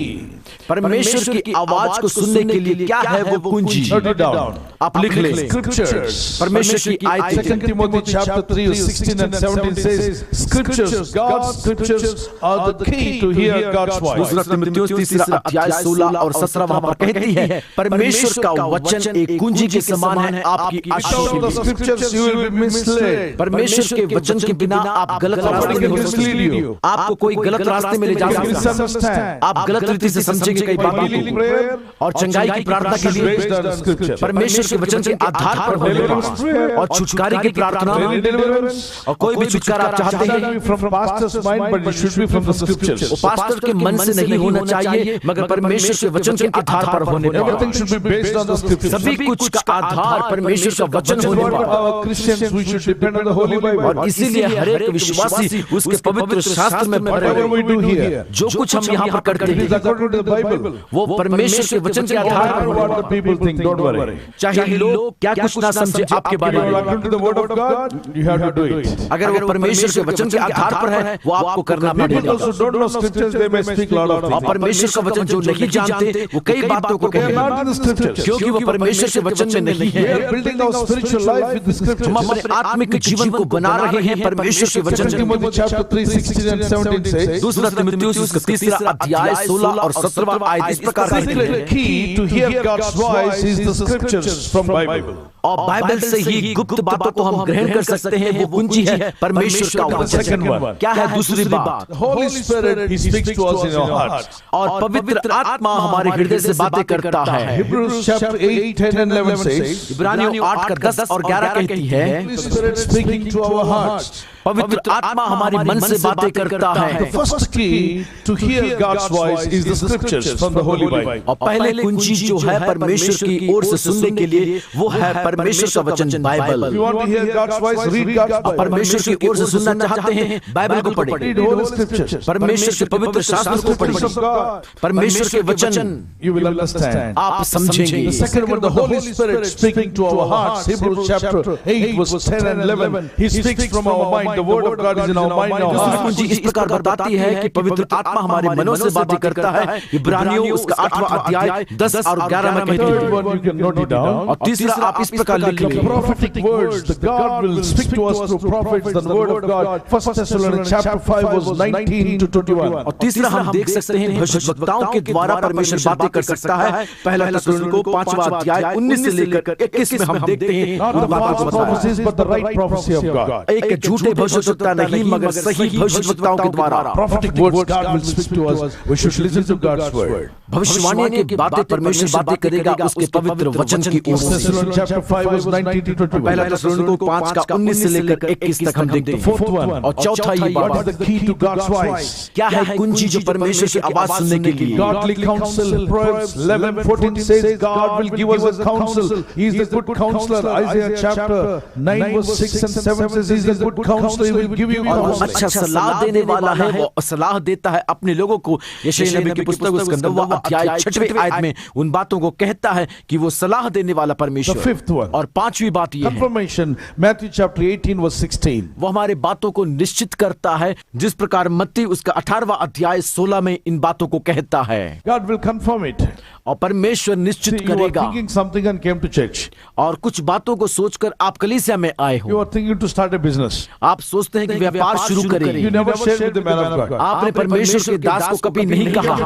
परमेश्वर की आवाज को सुनने के लिए क्या है वो कुंजी? Note it down. आप लिख लें। Scriptures. परमेश्वर की आयतें। 2 Timothy chapter 3 verse 16 and 17 says, Scriptures, God's scriptures are the key to hear God's voice. दूसरा तीमुथियुस तीसरा अध्याय 16 और 17 वहां पर कहती है परमेश्वर का वचन एक कुंजी के समान है आपकी आशीष Without के the लिए। scriptures, you will be misled. परमेश्वर के वचन के बिना आप गलत रास्ते में हो सकते हैं। आपको कोई गलत रास्ते में ले जा सकता है। Misunderstand. आप गलत रीति से समझेंगे कई बातों Healing को। prayer और चंगाई की प्रार्थना के is based on लिए scripture. परमेश्वर के वचन के आधार पर होने Deliverance prayer. और छुटकारे की प्रार्थना Any deliverance और कोई भी छुटकारा आप चाहते should not हैं be from pastor's mind, but it should be from the scriptures. वो पास्टर के मन से नहीं होना चाहिए मगर परमेश्वर के वचन के आधार पर होने Everything should be based on the scriptures. सभी कुछ का आधार परमेश्वर का वचन That's होने what वाला। our Christians, we should depend on the Holy Bible. और इसीलिए हर एक विश्वासी उसके पवित्र शास्त्र में भरे Whatever we रहे। do here, जो कुछ हम यहाँ पर करते it is हैं according to the the Bible. वो परमेश्वर के वचन के No आधार matter पर what the people think, don't worry. चाहे लोग क्या कुछ ना समझे आपके बारे If you are में, according to the word of God, you have to do it. अगर वो परमेश्वर के वचन के आधार पर है, वो आपको करना People पड़ेगा। also don't know scriptures, they may speak a lot of और things. परमेश्वर का वचन जो नहीं जानते, वो कई बातों को They are कहेंगे, not in the scriptures. क्योंकि वो परमेश्वर के वचन में नहीं We है। are building our spiritual life with the scriptures. हम अपने आत्मिक जीवन को बना रहे हैं परमेश्वर के वचन 2 से। Timothy chapter 3, 16 and 17 says, दूसरा तीमुथियुस उसका तीसरा अध्याय 16 और 17वां आयत इस प्रकार the कहते हैं, key to hear God's voice is the scriptures from Bible. और बाइबल से ही गुप्त बातों को हम ग्रहण कर सकते हैं, वो कुंजी है परमेश्वर का The वचन। second one, क्या है दूसरी बात? the Holy Spirit, He speaks to us in our hearts. और पवित्र आत्मा हमारे हृदय से बातें करता है। Hebrews chapter 8, 10 and 11 says, इब्रानियों 8 का 10 और 11 कहती है, Holy Spirit speaking to our hearts. पवित्र आत्मा हमारे मन से बातें करता The है। first key to hear God's voice is the scriptures from the Holy Bible. और पहले कुंजी जो है परमेश्वर की ओर से सुनने के लिए, वो है परमेश्वर का वचन If you Bible. want to hear God's voice, read God's Bible. परमेश्वर की ओर से सुनना चाहते हैं, बाइबल को Read पढ़ें, Holy Scriptures. परमेश्वर के पवित्र शास्त्र को Scriptures of पढ़ें, God. परमेश्वर के वचन You will understand. आप समझेंगे। The second one, the Holy Spirit speaking to our hearts. Hebrews chapter 8, verse 10 and 11. He speaks from our mind. The word of God is in our mind now. दूसरी कुंजी इस प्रकार बताती है कि पवित्र आत्मा हमारे मनों से बातें करता है। इब्रानियों उसका 8वां अध्याय 10 और 11 में कहती Third है। one, you can note it down. और तीसरा आप इस प्रकार लिख The लें, prophetic words, the God will speak to us through prophets, the word of God. 1 Thessalonians chapter 5, verse 19 to 21. और तीसरा हम देख सकते हैं भविष्यवक्ताओं के द्वारा परमेश्वर बातें कर सकता है। पहला थिस्सलुनीकियों 5वां अध्याय 19 से लेकर 21 में हम देखते हैं Not उन the बातों false को बताया। prophecies, but the right prophecy of God. एक झूठे भविष्यवक्ता नहीं मगर सही भविष्यवक्ताओं के द्वारा Prophetic words, God will speak to us. We should listen to God's word. भविष्यवाणी की बातें परमेश्वर बातें करेगा उसके पवित्र वचन की ओर से। Thessalonians chapter 5, verse 19 to 21. पहला थिस्सलुनीकियों 5 का 19 से लेकर 21 तक हम देखते The हैं। fourth one, और चौथा ये what बात, is the key to God's voice? क्या है कुंजी जो परमेश्वर की आवाज सुनने के लिए? Godly counsel. Proverbs 11:14 says God will give us a counsel. He is the good counselor. Isaiah chapter 9 verse 6 and 7 says He is the good counselor. He will give you और वो counsel. अच्छा सलाह देने वाला है, वो सलाह देता है अपने लोगों को। यशायाह नबी की पुस्तक उसका 9वां अध्याय 6वें आयत में उन बातों को कहता है कि वो सलाह देने वाला The परमेश्वर। fifth one, और पांचवी बात ये है, confirmation. Matthew chapter 18 verse 16. वो हमारे बातों को निश्चित करता है, जिस प्रकार मत्ती उसका 18वां अध्याय 16 में इन बातों को कहता है। God will confirm it. और परमेश्वर निश्चित See, you are करेगा। thinking something and came to church. और कुछ बातों को सोचकर आप कलीसिया में आए You हो, are thinking to start a business. आप सोचते हैं कि व्यापार शुरू You करें। never shared with the man of God. आपने परमेश्वर के दास को कभी नहीं कहा,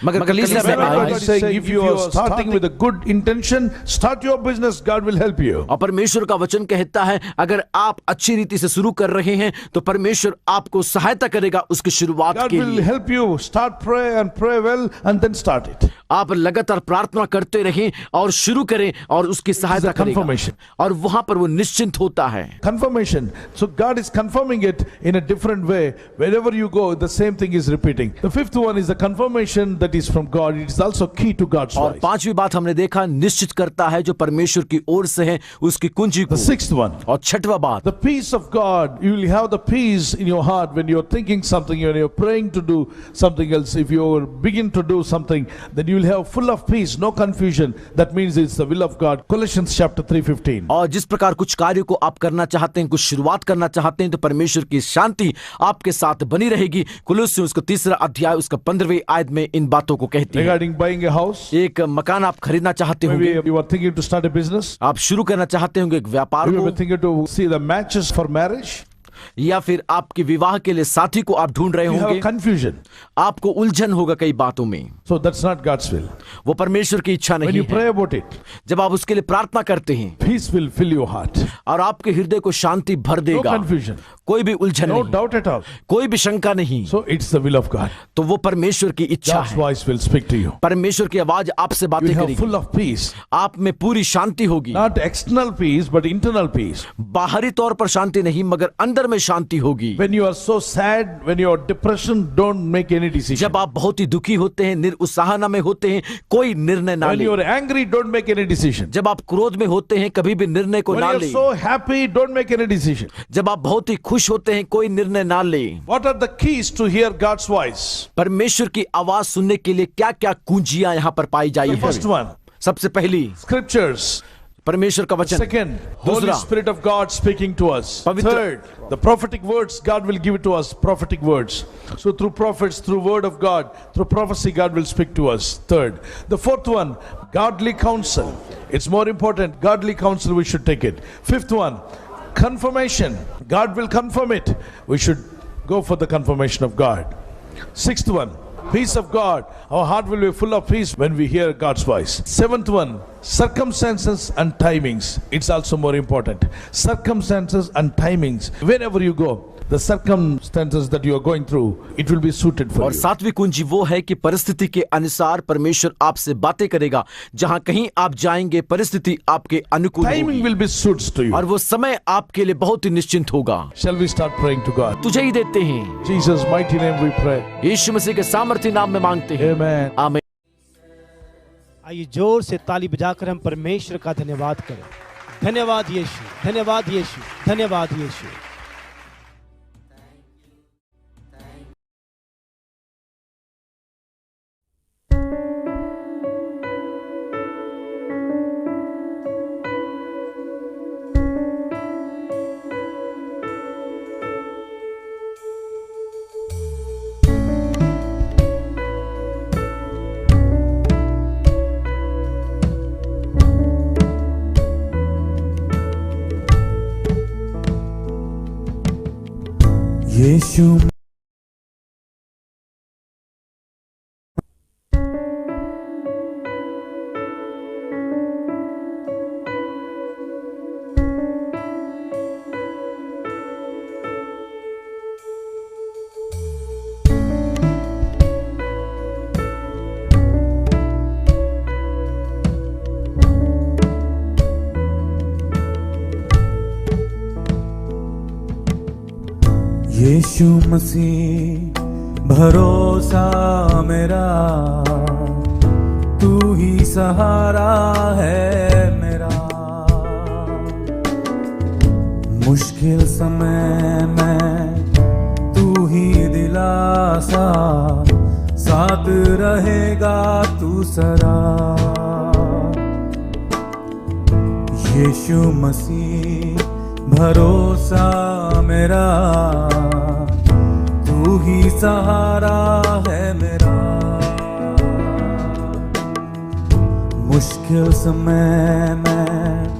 मगर कलीसिया में God आए। is saying, if you are starting with a good intention, start your business. God will help you. और परमेश्वर का वचन कहता है अगर आप अच्छी रीति से शुरू कर रहे हैं तो परमेश्वर आपको सहायता करेगा उसकी शुरुआत God के will लिए। help you. Start pray and pray well and then start it. आप लगातार प्रार्थना करते रहें और शुरू करें और उसकी सहायता करेगा। confirmation. और वहां पर वो निश्चिंत होता है। Confirmation. So God is confirming it in a different way. Wherever you go, the same thing is repeating. The fifth one is the confirmation that is from God. It is also key to God's और voice. पांचवी बात हमने देखा निश्चित करता है जो परमेश्वर की ओर से है उसकी कुंजी को। The sixth one, और छठवां बात, the peace of God. You will have the peace in your heart when you're thinking something, when you're praying to do something else. If you begin to do something, then you will have full of peace, no confusion. That means it's the will of God. Colossians chapter 3:15. और जिस प्रकार कुछ कार्य को आप करना चाहते हैं, कुछ शुरुआत करना चाहते हैं तो परमेश्वर की शांति आपके साथ बनी रहेगी। कुलुस्सियों उसका 3रा अध्याय उसका 15वें आयत में इन बातों को कहती है। Regarding buying a house, एक मकान आप खरीदना चाहते maybe होंगे, you are thinking to start a business. आप शुरू करना चाहते होंगे एक व्यापार You को, are thinking to see the matches for marriage. या फिर आपके विवाह के लिए साथी को आप ढूंढ रहे You have होंगे, confusion. आपको उलझन होगा कई बातों में। So that's not God's will. वो परमेश्वर की इच्छा When नहीं you है। pray about it, जब आप उसके लिए प्रार्थना करते हैं peace will fill your heart. और आपके हृदय को शांति भर No देगा, confusion. कोई भी उलझन No नहीं, doubt at all. कोई भी शंका नहीं। So it's the will of God. तो वो परमेश्वर की इच्छा God's है। voice will speak to you. परमेश्वर की आवाज आपसे You बातें will have करेगी, full of peace. आप में पूरी शांति होगी। Not external peace, but internal peace. बाहरी तौर पर शांति नहीं मगर अंदर भीतर में शांति होगी। When you are so sad, when you are depression, don't make any decision. जब आप बहुत ही दुखी होते हैं, निरुत्साहना में होते हैं, कोई निर्णय ना When लें। you are angry, don't make any decision. जब आप क्रोध में होते हैं, कभी भी निर्णय को When ना you are लें। so happy, don't make any decision. जब आप बहुत ही खुश होते हैं, कोई निर्णय ना लें। What are the keys to hear God's voice? परमेश्वर की आवाज सुनने के लिए क्या क्या कुंजियां यहाँ पर पाई जाई The है? first one, सबसे पहली scriptures. परमेश्वर का वचन। Second, Holy दूसरा, Spirit of God speaking to us. पवित्र- Third, the prophetic words God will give it to us, prophetic words. So through prophets, through word of God, through prophecy, God will speak to us. Third, the fourth one, godly counsel. It's more important, godly counsel, we should take it. Fifth one, confirmation. God will confirm it. We should go for the confirmation of God. Sixth one, peace of God. Our heart will be full of peace when we hear God's voice. Seventh one, circumstances and timings. It's also more important. Circumstances and timings. Wherever you go, the circumstances that you are going through, it will be suited for और you. सातवीं कुंजी वो है कि परिस्थिति के अनुसार परमेश्वर आपसे बातें करेगा। जहां कहीं आप जाएंगे, परिस्थिति आपके अनुकूल Timing होगी will be suits to you. और वो समय आपके लिए बहुत ही निश्चिंत होगा। Shall we start praying to God? तुझे ही देते हैं, Jesus' mighty name we pray. यीशु मसीह के सामर्थ्य नाम में मांगते हैं। Amen. आमीन। आइए जोर से ताली बजाकर हम परमेश्वर का धन्यवाद करें। धन्यवाद यीशु, धन्यवाद यीशु, धन्यवाद यीशु। यीशु यीशु मसीह भरोसा मेरा, तू ही सहारा है मेरा। मुश्किल समय में तू ही दिलासा, साथ रहेगा तू सदा। यीशु मसीह भरोसा मेरा, तू ही सहारा है मेरा। मुश्किल समय में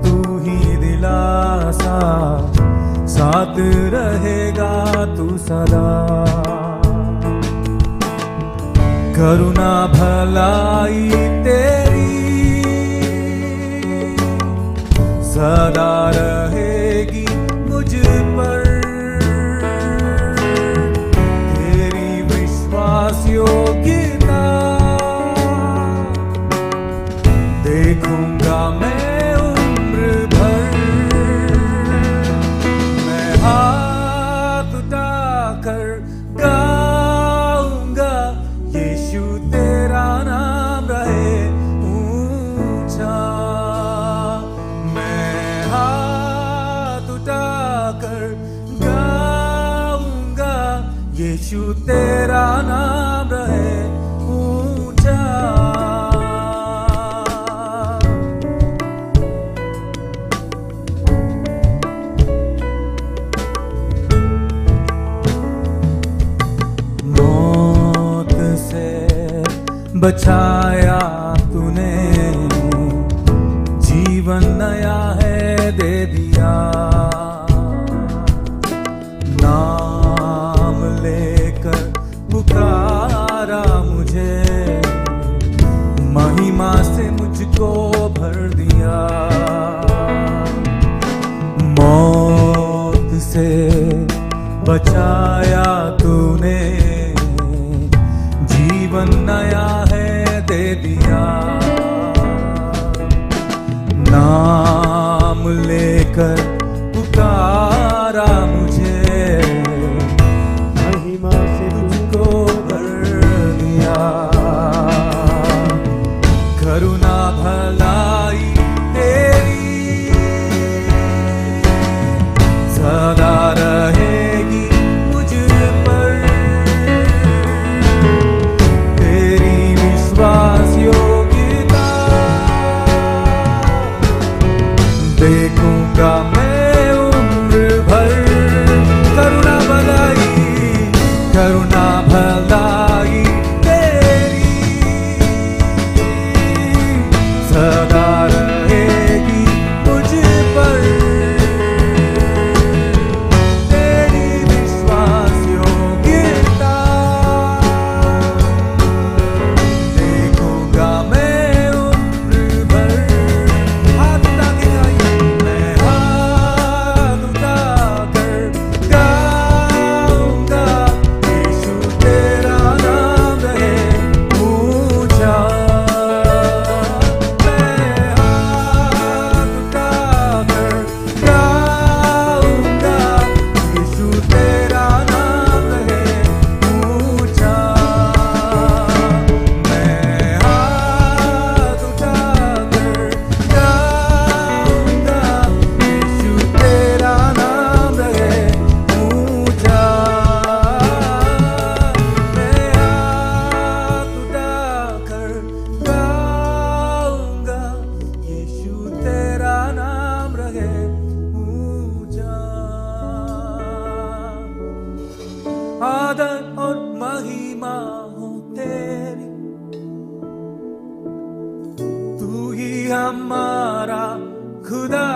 तू ही दिलासा, साथ रहेगा तू सदा। करुणा भलाई तेरी सदा रहेगी मुझ पर, तेरी विश्वास योग्यता देखूंगा मैं उम्र भर। मैं हाथ उठाकर गाऊंगा, यीशु तेरा नाम रहे ऊंचा। यीशु तेरा नाम रहे ऊंचा। मौत से बचाया तूने, जीवन नया है दे दिया। नाम लेकर पुकारा मुझे, महिमा से मुझको भर दिया। मौत से बचाया तूने, जीवन नया है दे दिया। नाम लेकर पुकारा मारा मुझे, महिमा से तुझको भर दिया। करुणा भलाई तेरी सदा रहेगी मुझ पर, तेरी विश्वास योग्यता देखूंगा मैं उम्र भर। करुणा भलाई तेरी सदा रहेगी मुझ पर, तेरी विश्वास योग्यता देखूंगा मैं उम्र भर। हाथ उठा के गाइए, मैं हाथ उठाकर गाऊंगा, यीशु तेरा नाम रहे ऊंचा। मैं हाथ उठाकर गाऊंगा, यीशु तेरा नाम रहे ऊंचा। मैं हाथ उठाकर गाऊंगा, यीशु तेरा नाम रहे ऊंचा। मैं हाथ उठाकर गाऊंगा, यीशु तेरा नाम रहे ऊंचा। आदर और महिमा हो तेरी, तू ही हमारा खुदा।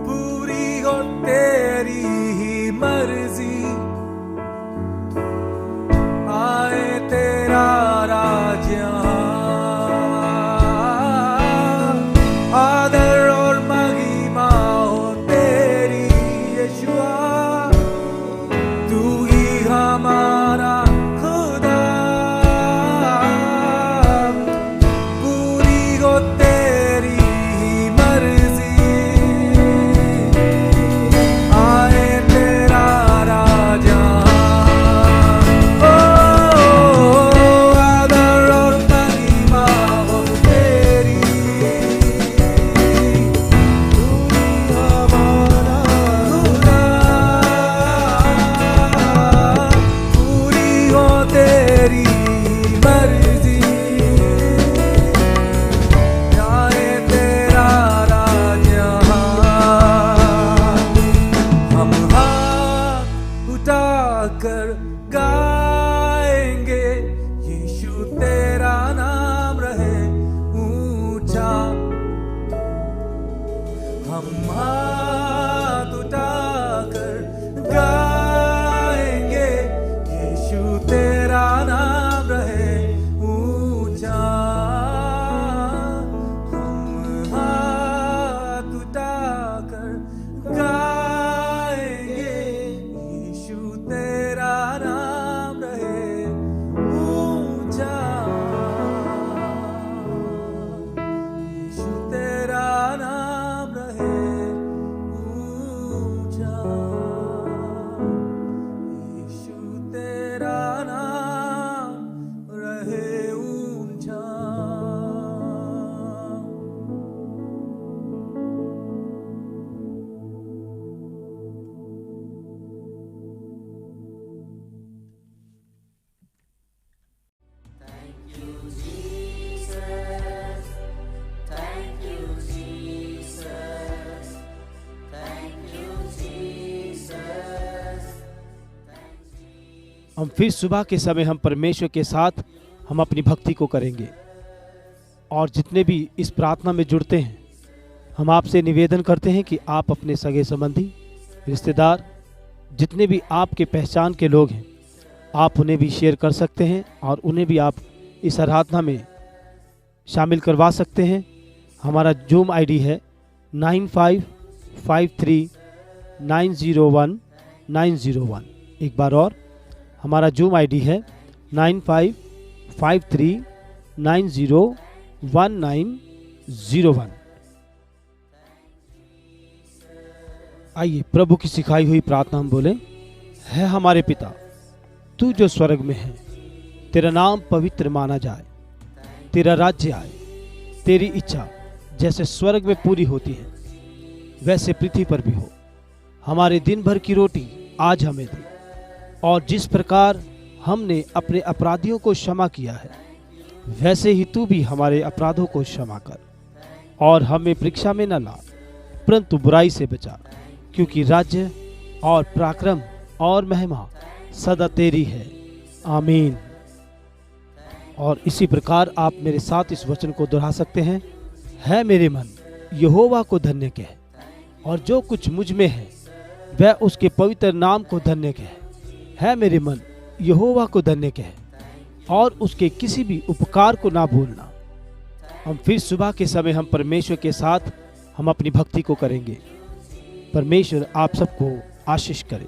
पूरी हो तेरी ही मर्जी, आए तेरा राज यहाँ। आदर और महिमा हो तेरी यीशुआ, तू ही हमारा खुदा। पूरी हो तेरी ही मर्जी, आए तेरा राजा। ओ आदर और महिमा हो तेरी, तू ही हमारा खुदा। पूरी हो तेरी मर्जी, आए तेरा राज यहाँ। हम हाथ उठाकर गाएंगे, यीशु तेरा नाम रहे ऊंचा। हम हाथ उठाकर गाएंगे, यीशु तेरा नाम रहे ऊंचा। हम हाथ उठाकर गाएंगे, यीशु तेरा नाम रहे ऊंचा। यीशु तेरा नाम रहे ऊंचा। यीशु तेरा नाम रहे ऊंचा। Thank you, Jesus. Thank you, Jesus. Thank you, Jesus. हम फिर सुबह के समय हम परमेश्वर के साथ हम अपनी भक्ति को करेंगे। और जितने भी इस प्रार्थना में जुड़ते हैं, हम आपसे निवेदन करते हैं कि आप अपने सगे संबंधी, रिश्तेदार, जितने भी आपके पहचान के लोग हैं, आप उन्हें भी शेयर कर सकते हैं और उन्हें भी आप इस आराधना में शामिल करवा सकते हैं। हमारा जूम आईडी है 9553901901। एक बार और, हमारा जूम आईडी है 9553901901। आइए प्रभु की सिखाई हुई प्रार्थना हम बोलें। है हमारे पिता, तू जो स्वर्ग में है, तेरा नाम पवित्र माना जाए, तेरा राज्य आए, तेरी इच्छा जैसे स्वर्ग में पूरी होती है वैसे पृथ्वी पर भी हो। हमारे दिन भर की रोटी आज हमें दे, और जिस प्रकार हमने अपने अपराधियों को क्षमा किया है वैसे ही तू भी हमारे अपराधों को क्षमा कर, और हमें परीक्षा में न ला परंतु बुराई से बचा, क्योंकि राज्य और पराक्रम और महिमा सदा तेरी है, आमीन। और इसी प्रकार आप मेरे साथ इस वचन को दोहरा सकते हैं। है मेरे मन यहोवा को धन्य कह, और जो कुछ मुझ में है वह उसके पवित्र नाम को धन्य कह। है मेरे मन यहोवा को धन्य कह, और उसके किसी भी उपकार को ना भूलना। हम फिर सुबह के समय हम परमेश्वर के साथ हम अपनी भक्ति को करेंगे। परमेश्वर आप सबको आशीष करे।